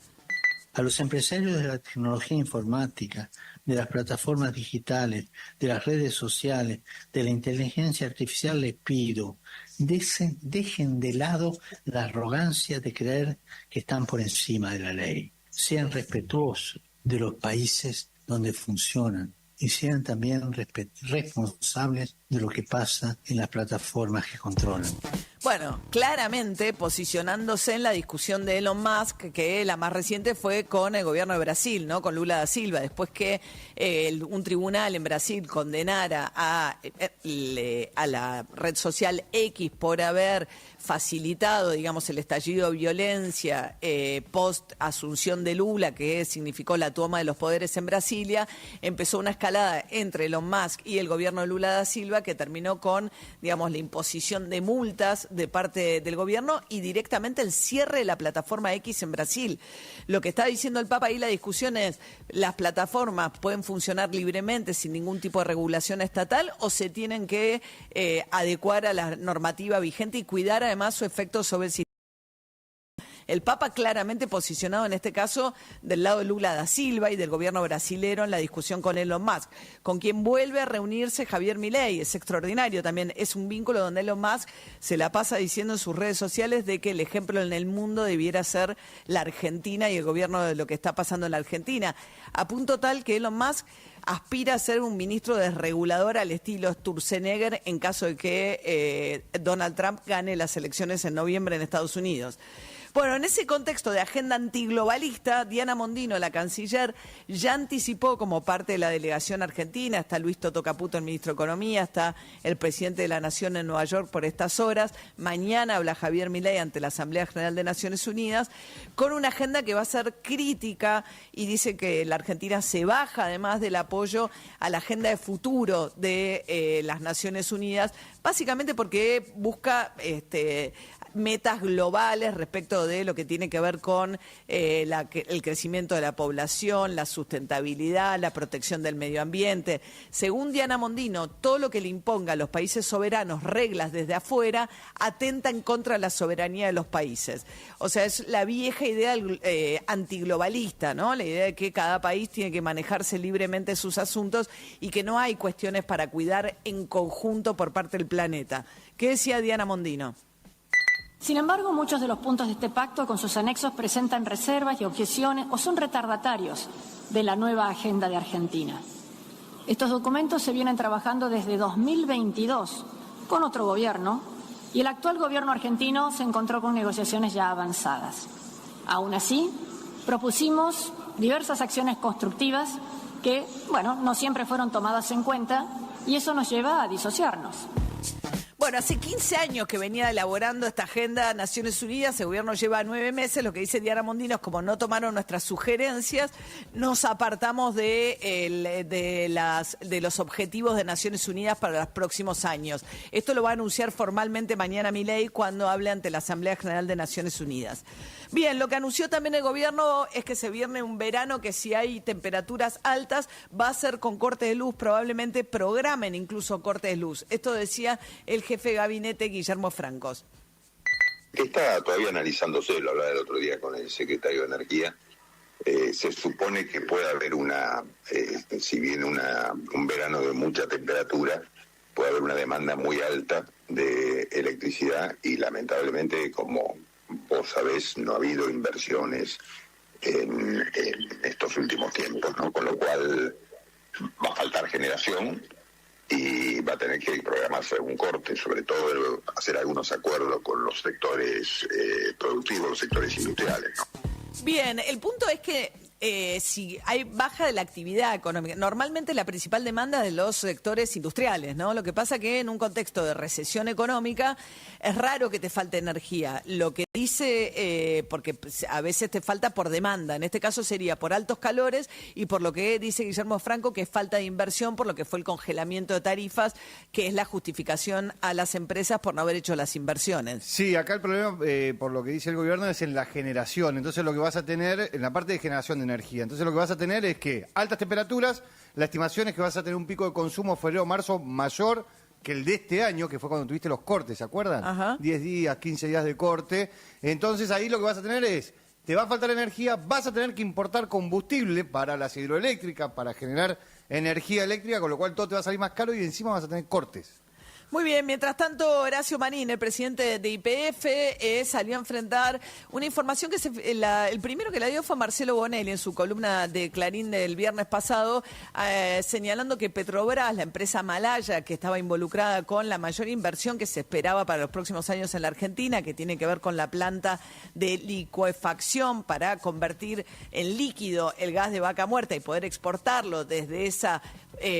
A los empresarios de la tecnología informática, de las plataformas digitales, de las redes sociales, de la inteligencia artificial, les pido, dejen de lado la arrogancia de creer que están por encima de la ley. Sean respetuosos de los países donde funcionan y sean también responsables de lo que pasa en las plataformas que controlan. Bueno, claramente posicionándose en la discusión de Elon Musk, que la más reciente fue con el gobierno de Brasil, ¿no? Con Lula da Silva, después que un tribunal en Brasil condenara a la red social X por haber facilitado, digamos, el estallido de violencia post asunción de Lula, que significó la toma de los poderes en Brasilia, empezó una escalada entre Elon Musk y el gobierno de Lula da Silva que terminó con, digamos, la imposición de multas de parte del gobierno y directamente el cierre de la plataforma X en Brasil. Lo que está diciendo el Papa ahí, la discusión es, ¿las plataformas pueden funcionar libremente sin ningún tipo de regulación estatal o se tienen que adecuar a la normativa vigente y cuidar además su efecto sobre el sistema? El Papa claramente posicionado en este caso del lado de Lula da Silva y del gobierno brasilero en la discusión con Elon Musk, con quien vuelve a reunirse Javier Milei. Es extraordinario también, es un vínculo donde Elon Musk se la pasa diciendo en sus redes sociales de que el ejemplo en el mundo debiera ser la Argentina y el gobierno de lo que está pasando en la Argentina, a punto tal que Elon Musk aspira a ser un ministro desregulador al estilo Sturzenegger en caso de que Donald Trump gane las elecciones en noviembre en Estados Unidos. Bueno, en ese contexto de agenda antiglobalista, Diana Mondino, la canciller, ya anticipó como parte de la delegación argentina, está Luis Toto Caputo, el ministro de Economía, está el presidente de la Nación en Nueva York por estas horas. Mañana habla Javier Milei ante la Asamblea General de Naciones Unidas con una agenda que va a ser crítica y dice que la Argentina se baja además del apoyo a la agenda de futuro de las Naciones Unidas, básicamente porque busca metas globales respecto de lo que tiene que ver con el crecimiento de la población, la sustentabilidad, la protección del medio ambiente. Según Diana Mondino, todo lo que le imponga a los países soberanos reglas desde afuera atenta en contra de la soberanía de los países. O sea, es la vieja idea antiglobalista, ¿no? La idea de que cada país tiene que manejarse libremente sus asuntos y que no hay cuestiones para cuidar en conjunto por parte del planeta. ¿Qué decía Diana Mondino? Sin embargo, muchos de los puntos de este pacto con sus anexos presentan reservas y objeciones o son retardatarios de la nueva agenda de Argentina. Estos documentos se vienen trabajando desde 2022 con otro gobierno y el actual gobierno argentino se encontró con negociaciones ya avanzadas. Aún así, propusimos diversas acciones constructivas que, no siempre fueron tomadas en cuenta y eso nos lleva a disociarnos. Bueno, hace 15 años que venía elaborando esta agenda Naciones Unidas, el gobierno lleva 9 meses, lo que dice Diana Mondino es como no tomaron nuestras sugerencias, nos apartamos de los objetivos de Naciones Unidas para los próximos años. Esto lo va a anunciar formalmente mañana Milei cuando hable ante la Asamblea General de Naciones Unidas. Bien, lo que anunció también el gobierno es que se viene un verano que si hay temperaturas altas va a ser con cortes de luz, probablemente programen incluso cortes de luz. Esto decía el jefe de gabinete Guillermo Francos. Está todavía analizándose, lo hablaba el otro día con el secretario de Energía. Se supone que puede haber si viene un verano de mucha temperatura, puede haber una demanda muy alta de electricidad y lamentablemente, como vos sabés, no ha habido inversiones en estos últimos tiempos, ¿no? Con lo cual va a faltar generación y va a tener que programarse algún corte, sobre todo hacer algunos acuerdos con los sectores productivos, los sectores industriales, ¿no? Bien, el punto es que si hay baja de la actividad económica, normalmente la principal demanda es de los sectores industriales, ¿no? Lo que pasa que en un contexto de recesión económica es raro que te falte energía. Lo que dice, porque a veces te falta por demanda, en este caso sería por altos calores y por lo que dice Guillermo Franco, que es falta de inversión, por lo que fue el congelamiento de tarifas, que es la justificación a las empresas por no haber hecho las inversiones. Sí, acá el problema, por lo que dice el gobierno, es en la generación. Entonces lo que vas a tener, en la parte de generación de energía. Entonces lo que vas a tener es que altas temperaturas, la estimación es que vas a tener un pico de consumo febrero-marzo mayor que el de este año, que fue cuando tuviste los cortes, ¿se acuerdan? Ajá. 10 días, 15 días de corte. Entonces ahí lo que vas a tener es, te va a faltar energía, vas a tener que importar combustible para las hidroeléctricas, para generar energía eléctrica, con lo cual todo te va a salir más caro y encima vas a tener cortes. Muy bien, mientras tanto, Horacio Marín, el presidente de YPF, salió a enfrentar una información que el primero que la dio fue Marcelo Bonelli en su columna de Clarín del viernes pasado, señalando que Petrobras, la empresa malaya que estaba involucrada con la mayor inversión que se esperaba para los próximos años en la Argentina, que tiene que ver con la planta de licuefacción para convertir en líquido el gas de vaca muerta y poder exportarlo desde esa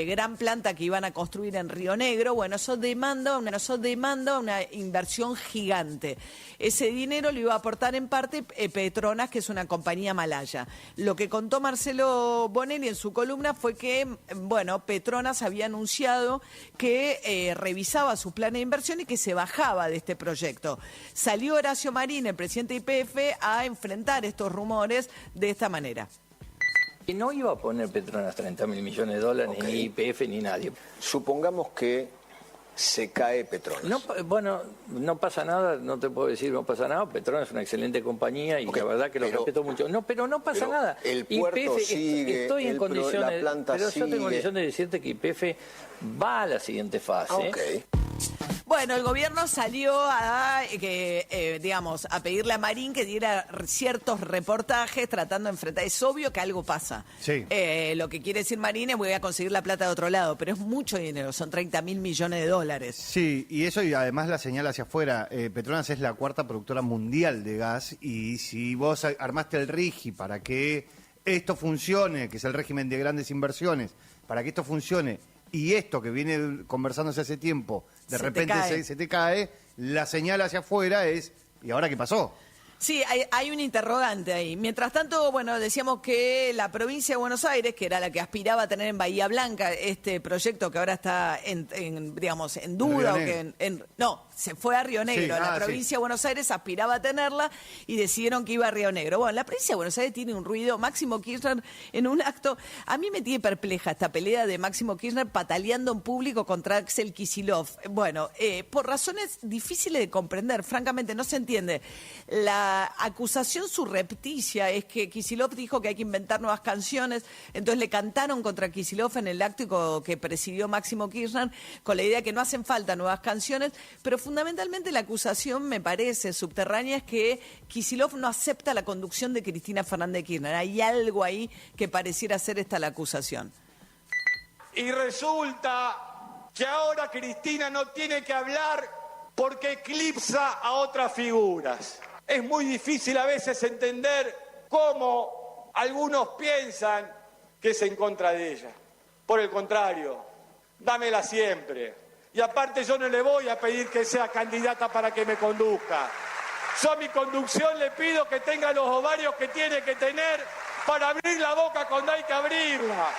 gran planta que iban a construir en Río Negro. Bueno, eso demanda una inversión gigante. Ese dinero lo iba a aportar en parte Petronas, que es una compañía malaya. Lo que contó Marcelo Bonelli en su columna fue que, bueno, Petronas había anunciado que revisaba su plan de inversión y que se bajaba de este proyecto. Salió Horacio Marín, el presidente de YPF, a enfrentar estos rumores de esta manera. Y no iba a poner Petronas 30.000 millones de dólares, ni YPF, ni nadie. Supongamos que se cae Petronas. No, bueno, no pasa nada, no te puedo decir no pasa nada. Petronas es una excelente compañía y la verdad que lo respeto mucho. No, pero no pasa nada. El puerto YPF, sigue, estoy en condiciones, la planta pero sigue. yo tengo condición de decirte que YPF va a la siguiente fase. Bueno, el gobierno salió a pedirle a Marín que diera ciertos reportajes tratando de enfrentar. Es obvio que algo pasa. Sí. Lo que quiere decir Marín es voy a conseguir la plata de otro lado, pero es mucho dinero, son 30.000 millones de dólares. Sí, y eso y además la señal hacia afuera. Petronas es la cuarta productora mundial de gas y si vos armaste el RIGI para que esto funcione, que es el régimen de grandes inversiones, para que esto funcione y esto que viene conversándose hace tiempo, de repente se te cae, la señal hacia afuera es, ¿y ahora qué pasó? Sí, hay un interrogante ahí. Mientras tanto, bueno, decíamos que la provincia de Buenos Aires, que era la que aspiraba a tener en Bahía Blanca este proyecto que ahora está en duda, no, se fue a Río Negro. Sí, la provincia de Buenos Aires aspiraba a tenerla y decidieron que iba a Río Negro. Bueno, la provincia de Buenos Aires tiene un ruido. Máximo Kirchner en un acto, a mí me tiene perpleja esta pelea de Máximo Kirchner pataleando en público contra Axel Kicillof. Bueno, por razones difíciles de comprender, francamente no se entiende. La acusación surrepticia es que Kicillof dijo que hay que inventar nuevas canciones, entonces le cantaron contra Kicillof en el acto que presidió Máximo Kirchner con la idea de que no hacen falta nuevas canciones, pero fundamentalmente la acusación, me parece, subterránea es que Kicillof no acepta la conducción de Cristina Fernández de Kirchner. Hay algo ahí que pareciera ser esta la acusación. Y resulta que ahora Cristina no tiene que hablar porque eclipsa a otras figuras. Es muy difícil a veces entender cómo algunos piensan que es en contra de ella. Por el contrario, dámela siempre. Y aparte yo no le voy a pedir que sea candidata para que me conduzca. Yo a mi conducción le pido que tenga los ovarios que tiene que tener para abrir la boca cuando hay que abrirla.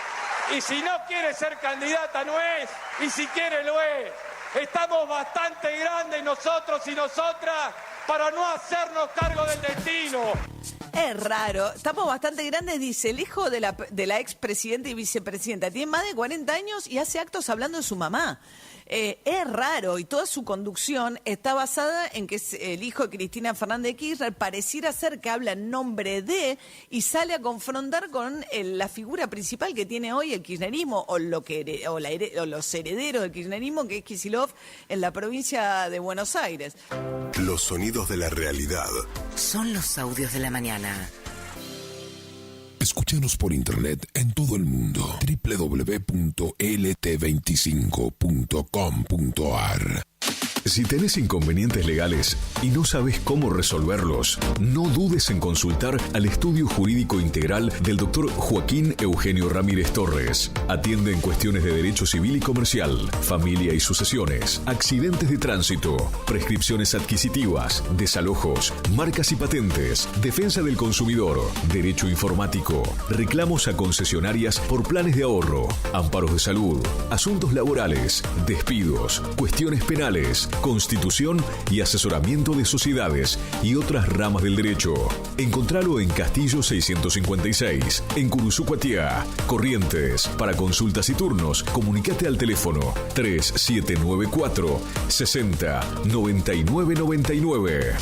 Y si no quiere ser candidata no es, y si quiere lo es. Estamos bastante grandes nosotros y nosotras para no hacernos cargo del destino. Es raro, estamos bastante grandes, dice el hijo de la expresidenta y vicepresidenta. Tiene más de 40 años y hace actos hablando de su mamá. Es raro y toda su conducción está basada en que el hijo de Cristina Fernández de Kirchner pareciera ser que habla en nombre de y sale a confrontar con la figura principal que tiene hoy el kirchnerismo o los herederos del kirchnerismo, que es Kicillof en la provincia de Buenos Aires. Los sonidos de la realidad. Son los audios de la mañana. Escúchanos por internet en todo el mundo. www.lt25.com.ar. Si tenés inconvenientes legales y no sabes cómo resolverlos, no dudes en consultar al Estudio Jurídico Integral del Dr. Joaquín Eugenio Ramírez Torres. Atiende en cuestiones de derecho civil y comercial, familia y sucesiones, accidentes de tránsito, prescripciones adquisitivas, desalojos, marcas y patentes, defensa del consumidor, derecho informático, reclamos a concesionarias por planes de ahorro, amparos de salud, asuntos laborales, despidos, cuestiones penales, constitución y asesoramiento de sociedades y otras ramas del derecho. Encontralo en Castillo 656, en Curuzú-Cuatiá, Corrientes. Para consultas y turnos, comunicate al teléfono 3794 60 99 99.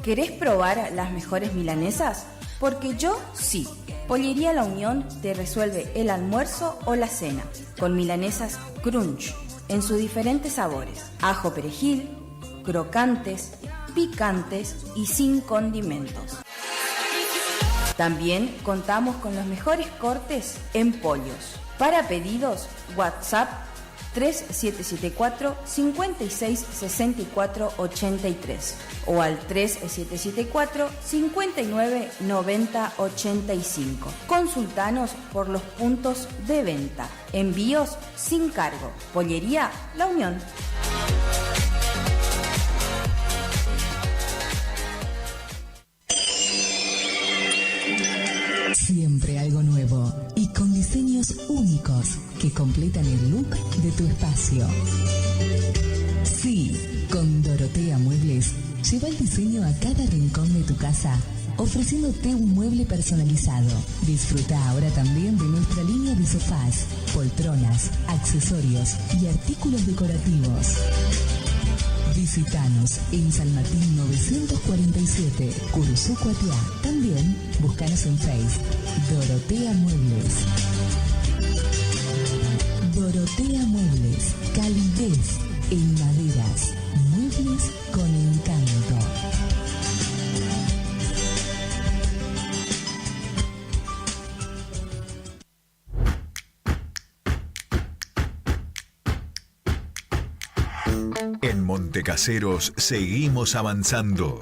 ¿Querés probar las mejores milanesas? Porque yo sí. Pollería La Unión te resuelve el almuerzo o la cena, con milanesas crunch en sus diferentes sabores: ajo perejil, crocantes, picantes y sin condimentos. También contamos con los mejores cortes en pollos. Para pedidos, WhatsApp 3774 56 64 83 o al 3774 59 90 85. Consultanos por los puntos de venta. Envíos sin cargo. Pollería La Unión. Siempre algo nuevo y con diseños únicos que completan el look de tu espacio. Sí, con Dorotea Muebles lleva el diseño a cada rincón de tu casa, ofreciéndote un mueble personalizado. Disfruta ahora también de nuestra línea de sofás, poltronas, accesorios y artículos decorativos. Visítanos en San Martín 947, Curuzú, Cuatiá. También búscanos en Facebook, Dorotea Muebles. Dorotea Muebles, calidez en maderas, muebles con encanto. En Montecaseros seguimos avanzando.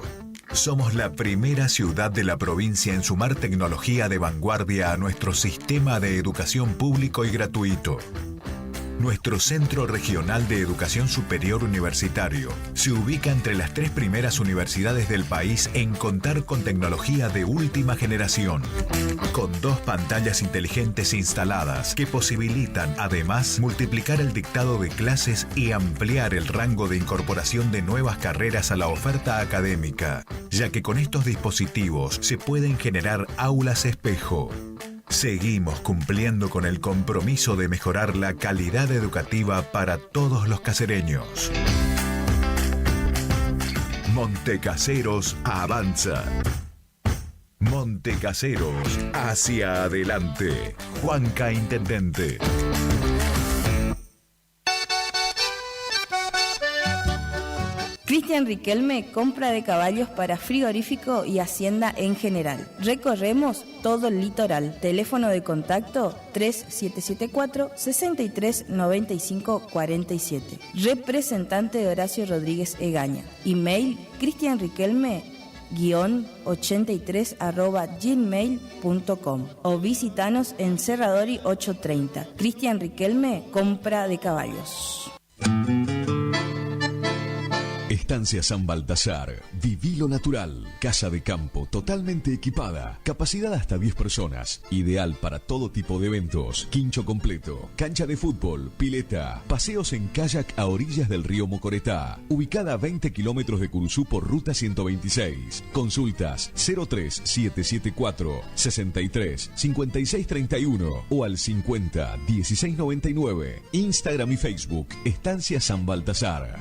Somos la primera ciudad de la provincia en sumar tecnología de vanguardia a nuestro sistema de educación público y gratuito. Nuestro Centro Regional de Educación Superior Universitario se ubica entre las 3 primeras universidades del país en contar con tecnología de última generación, con 2 pantallas inteligentes instaladas que posibilitan además multiplicar el dictado de clases y ampliar el rango de incorporación de nuevas carreras a la oferta académica, ya que con estos dispositivos se pueden generar aulas espejo. Seguimos cumpliendo con el compromiso de mejorar la calidad educativa para todos los casereños. Montecaseros avanza. Montecaseros hacia adelante. Juanca Intendente. Cristian Riquelme, compra de caballos para frigorífico y hacienda en general. Recorremos todo el litoral. Teléfono de contacto 3774 63 95 47. Representante de Horacio Rodríguez Egaña. Email cristianriquelme-83@gmail.com o visitanos en Serradori 830. Cristian Riquelme, compra de caballos. Estancia San Baltasar, viví lo natural, casa de campo totalmente equipada, capacidad hasta 10 personas, ideal para todo tipo de eventos, quincho completo, cancha de fútbol, pileta, paseos en kayak a orillas del río Mocoretá, ubicada a 20 kilómetros de Curuzú por ruta 126. Consultas 03774 63 56 31 o al 50 16 99. Instagram y Facebook, Estancia San Baltasar.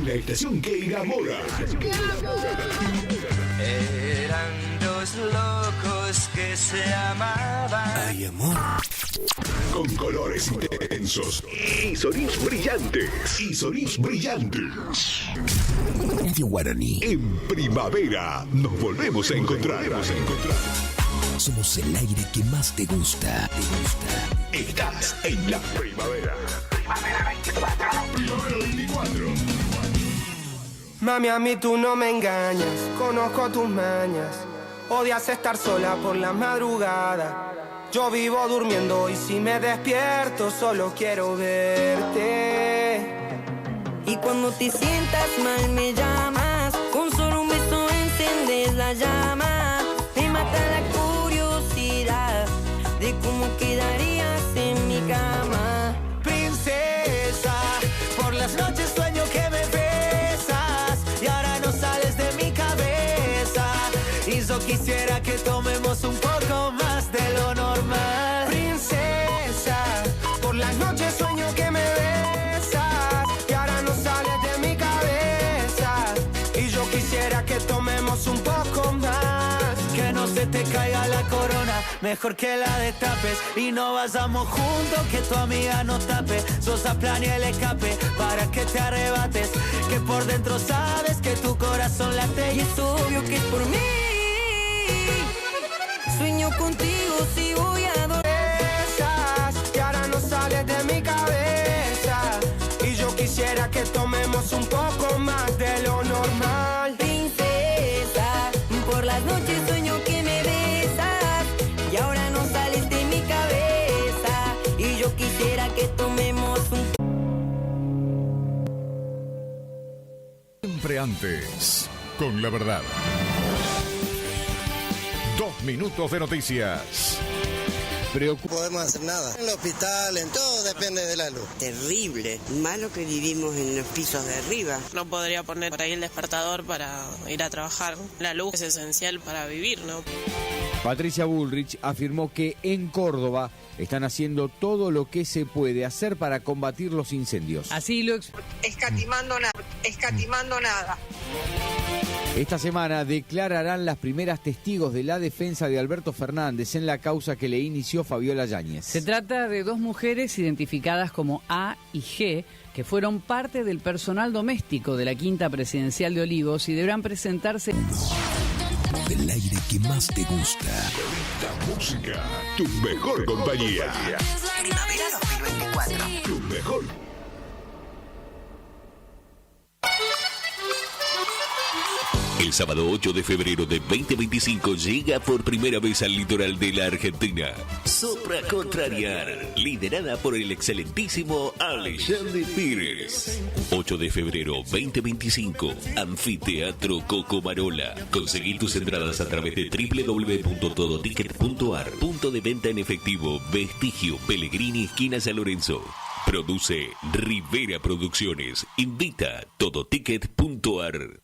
La estación que enamora. Eran dos locos que se amaban. Ay, amor. Con colores intensos y sonidos brillantes. Radio Guaraní. En primavera nos volvemos a encontrar. Somos el aire que más te gusta. Estás en la primavera. Primavera 24. Primavera 24. Mami, a mí tú no me engañas, conozco tus mañas. Odias estar sola por la madrugada. Yo vivo durmiendo y si me despierto solo quiero verte. Y cuando te sientas mal me llamas, con solo un beso encendes la llama. Me mata la curiosidad de cómo quedarías en mi cama. Princesa, por las noches sueño que me besas y ahora no sales de mi cabeza. Y yo quisiera que tomemos un poco más de lo normal. Princesa, por las noches sueño que me besas y ahora no sales de mi cabeza. te caiga la corona, mejor que la destapes. Y no vayamos juntos, que tu amiga no tape. Sosa plan y el escape, para que te arrebates. Que por dentro sabes que tu corazón late. Y es obvio que es por mí. Sueño contigo si voy a dormir. Y ahora no sales de mi cabeza. Y yo quisiera que tomemos un poco más de lo normal. Princesa, por las noches sueño que me besas. Y ahora no sales de mi cabeza. Y yo quisiera que tomemos un... Siempre antes, con la verdad. 2 minutos de noticias. No podemos hacer nada. En el hospital, en todo depende de la luz. Terrible. Malo que vivimos en los pisos de arriba. No podría poner por ahí el despertador para ir a trabajar. La luz es esencial para vivir, ¿no? Patricia Bullrich afirmó que en Córdoba están haciendo todo lo que se puede hacer para combatir los incendios. Así lo escatimando nada. Esta semana declararán las primeras testigos de la defensa de Alberto Fernández en la causa que le inició Fabiola Yáñez. Se trata de 2 mujeres identificadas como A y G, que fueron parte del personal doméstico de la Quinta Presidencial de Olivos y deberán presentarse... El aire que más te gusta. La música, tu mejor compañía. Primavera 2024. Tu mejor. El sábado 8 de febrero de 2025 llega por primera vez al litoral de la Argentina Sopra Contrariar, liderada por el excelentísimo Alexandre Pires. 8 de febrero 2025, Anfiteatro Cocomarola. Conseguí tus entradas a través de www.todoticket.ar. Punto de venta en efectivo, Vestigio, Pellegrini, esquina San Lorenzo. Produce Rivera Producciones. Invita todoticket.ar.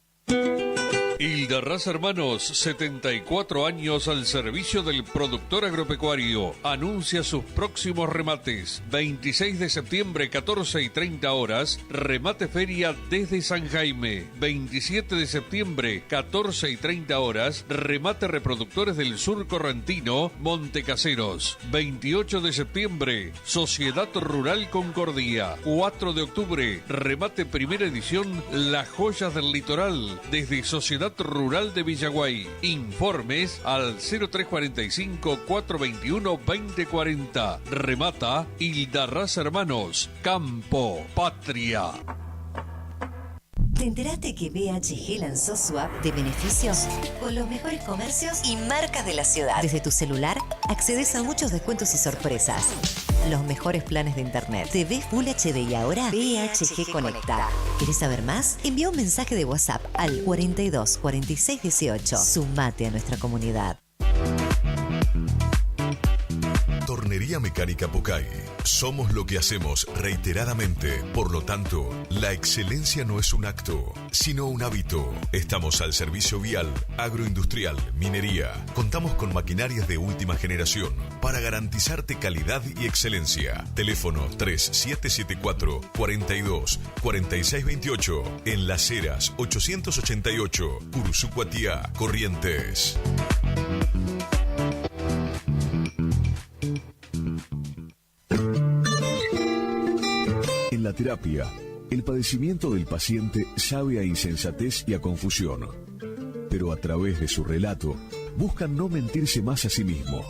Hilda Raza Hermanos, 74 años al servicio del productor agropecuario. Anuncia sus próximos remates. 26 de septiembre, 14 y 30 horas, remate feria desde San Jaime. 27 de septiembre, 14 y 30 horas, remate reproductores del sur correntino, Montecaseros. 28 de septiembre, Sociedad Rural Concordia. 4 de octubre, remate primera edición, Las Joyas del Litoral, desde Sociedad Rural de Villaguay. Informes al 0345-421-2040. Remata Hilda Raza Hermanos. Campo, Patria. ¿Te enteraste que BHG lanzó su app de beneficios con los mejores comercios y marcas de la ciudad? Desde tu celular accedes a muchos descuentos y sorpresas. Los mejores planes de internet, TV Full HD y ahora BHG Conecta. ¿Querés saber más? Envía un mensaje de WhatsApp al 42 46 18. Sumate a nuestra comunidad. Tornería Mecánica Pocay. Somos lo que hacemos reiteradamente. Por lo tanto, la excelencia no es un acto, sino un hábito. Estamos al servicio vial, agroindustrial, minería. Contamos con maquinarias de última generación para garantizarte calidad y excelencia. Teléfono 3774 42 46 28. En Las Heras 888, Curuzú-Cuatiá, Corrientes. En la terapia, el padecimiento del paciente sabe a insensatez y a confusión, pero a través de su relato buscan no mentirse más a sí mismo.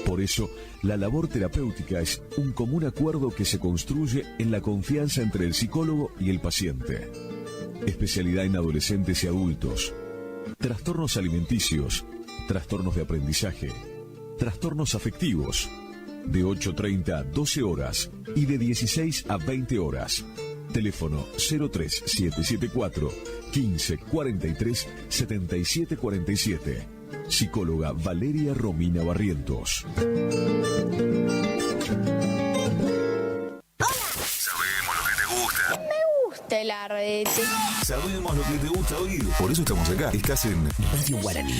Por eso, la labor terapéutica es un común acuerdo que se construye en la confianza entre el psicólogo y el paciente. Especialidad en adolescentes y adultos, trastornos alimenticios, trastornos de aprendizaje, trastornos afectivos, de 8:30 a 12 horas y de 16 a 20 horas. Teléfono 03774 1543 7747. Psicóloga Valeria Romina Barrientos. Sabemos lo que te gusta. Me gusta el arrete. Sabemos lo que te gusta oír. Por eso estamos acá. Estás en Radio Guaraní.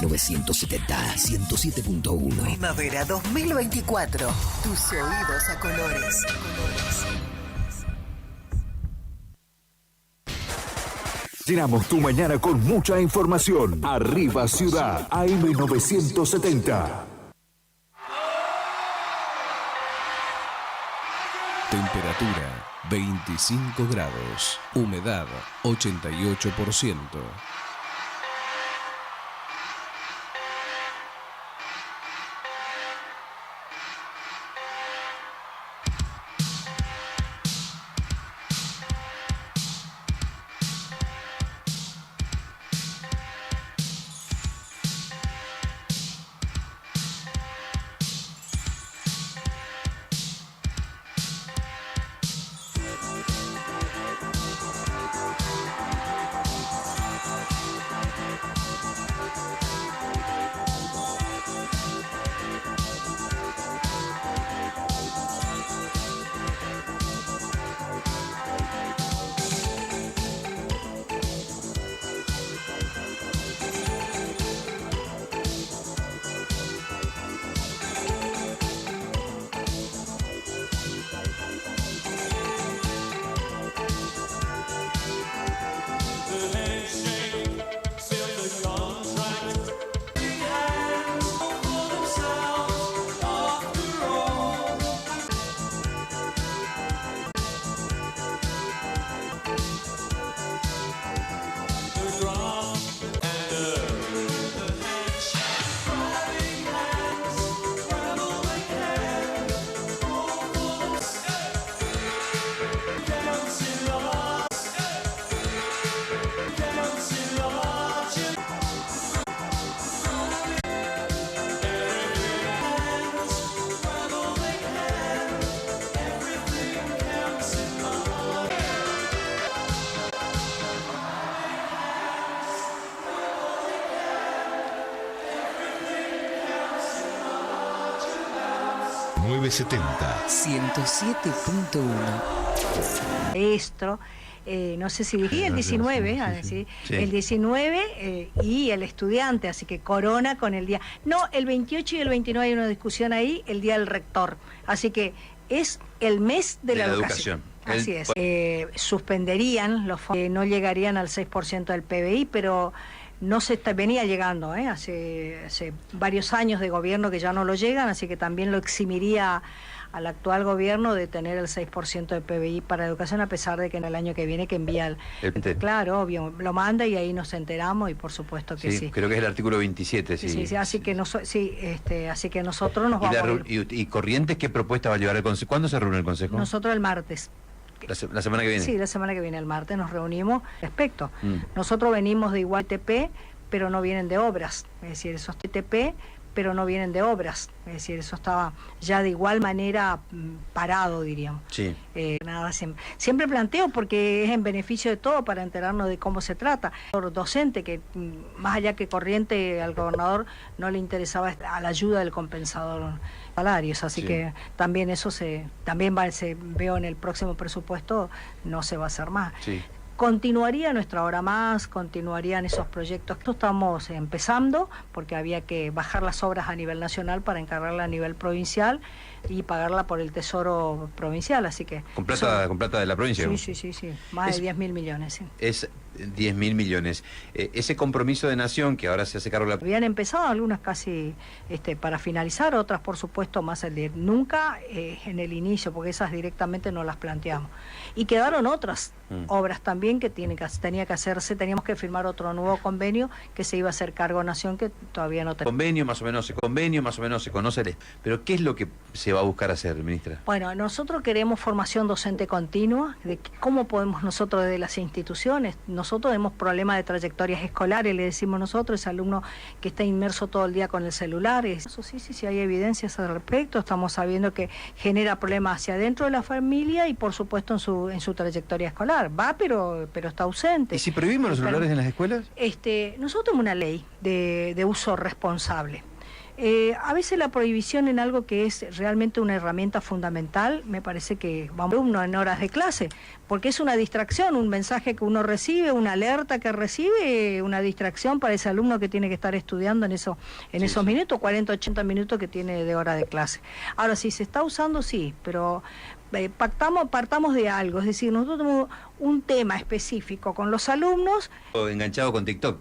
970 107.1. Primavera 2024. Tus oídos a colores. Llenamos tu mañana con mucha información. Arriba Ciudad, AM970. Temperatura 25 grados. Humedad 88%. AM970. 107.1. Maestro, no sé si dije el 19, sí. El 19 y el estudiante, así que corona con el día. No, el 28 y el 29 hay una discusión ahí, el día del rector. Así que es el mes de la educación. Así es. Suspenderían los fondos, no llegarían al 6% del PBI, pero no se venía llegando, hace varios años de gobierno que ya no lo llegan, así que también lo eximiría al actual gobierno de tener el 6% de PBI para educación, a pesar de que en el año que viene que envía claro, obvio, lo manda y ahí nos enteramos y por supuesto que sí. Creo que es el artículo 27. Sí, así que así que nosotros nos vamos a ir. ¿Y Corrientes qué propuesta va a llevar el Consejo? ¿Cuándo se reúne el Consejo? Nosotros el martes. ¿La semana que viene? Sí, la semana que viene, el martes, nos reunimos respecto. Nosotros venimos de igual TP, pero no vienen de obras. Es decir, esos TP, pero no vienen de obras. Es decir, eso estaba ya de igual manera parado, diríamos. Sí. Nada, siempre planteo porque es en beneficio de todo para enterarnos de cómo se trata. Por docente, que más allá que Corriente, al gobernador no le interesaba a la ayuda del compensador salarios, así que también eso veo en el próximo presupuesto, no se va a hacer más. Continuaría nuestra hora más, continuarían esos proyectos que estamos empezando, porque había que bajar las obras a nivel nacional para encargarla a nivel provincial y pagarla por el Tesoro Provincial, así que... ¿Con plata de la provincia? Sí, más de 10.000 millones. Sí. Es 10.000 millones. Ese compromiso de nación que ahora se hace cargo de la... Habían empezado algunas casi para finalizar, otras por supuesto más nunca en el inicio, porque esas directamente no las planteamos. Y quedaron otras obras también que tenía que hacerse, teníamos que firmar otro nuevo convenio que se iba a hacer cargo nación, que todavía no tenemos. Convenio más o menos se conoce, pero ¿qué es lo que se va a buscar hacer, ministra? Bueno, nosotros queremos formación docente continua, de cómo podemos nosotros desde las instituciones, nosotros tenemos problemas de trayectorias escolares, le decimos nosotros, ese alumno que está inmerso todo el día con el celular, eso sí hay evidencias al respecto, estamos sabiendo que genera problemas hacia adentro de la familia y por supuesto en su trayectoria escolar, va pero está ausente. ¿Y si prohibimos los celulares en las escuelas? Nosotros tenemos una ley de uso responsable. A veces la prohibición en algo que es realmente una herramienta fundamental, me parece que vamos a uno en horas de clase, porque es una distracción, un mensaje que uno recibe, una alerta que recibe, una distracción para ese alumno que tiene que estar estudiando en esos minutos, 40, 80 minutos que tiene de hora de clase. Ahora, si se está usando, sí, pero partamos de algo, es decir, nosotros tenemos un tema específico con los alumnos. Enganchado con TikTok.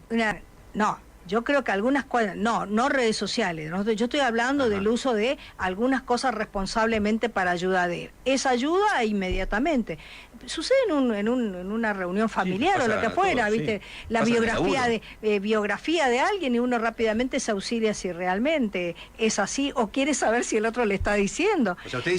No, yo creo que algunas cosas, no redes sociales, yo estoy hablando del uso de algunas cosas responsablemente para ayudar. Esa ayuda inmediatamente. Sucede en una reunión familiar o lo que fuera, ¿viste? La biografía de alguien y uno rápidamente se auxilia si realmente es así o quiere saber si el otro le está diciendo. O sea, usted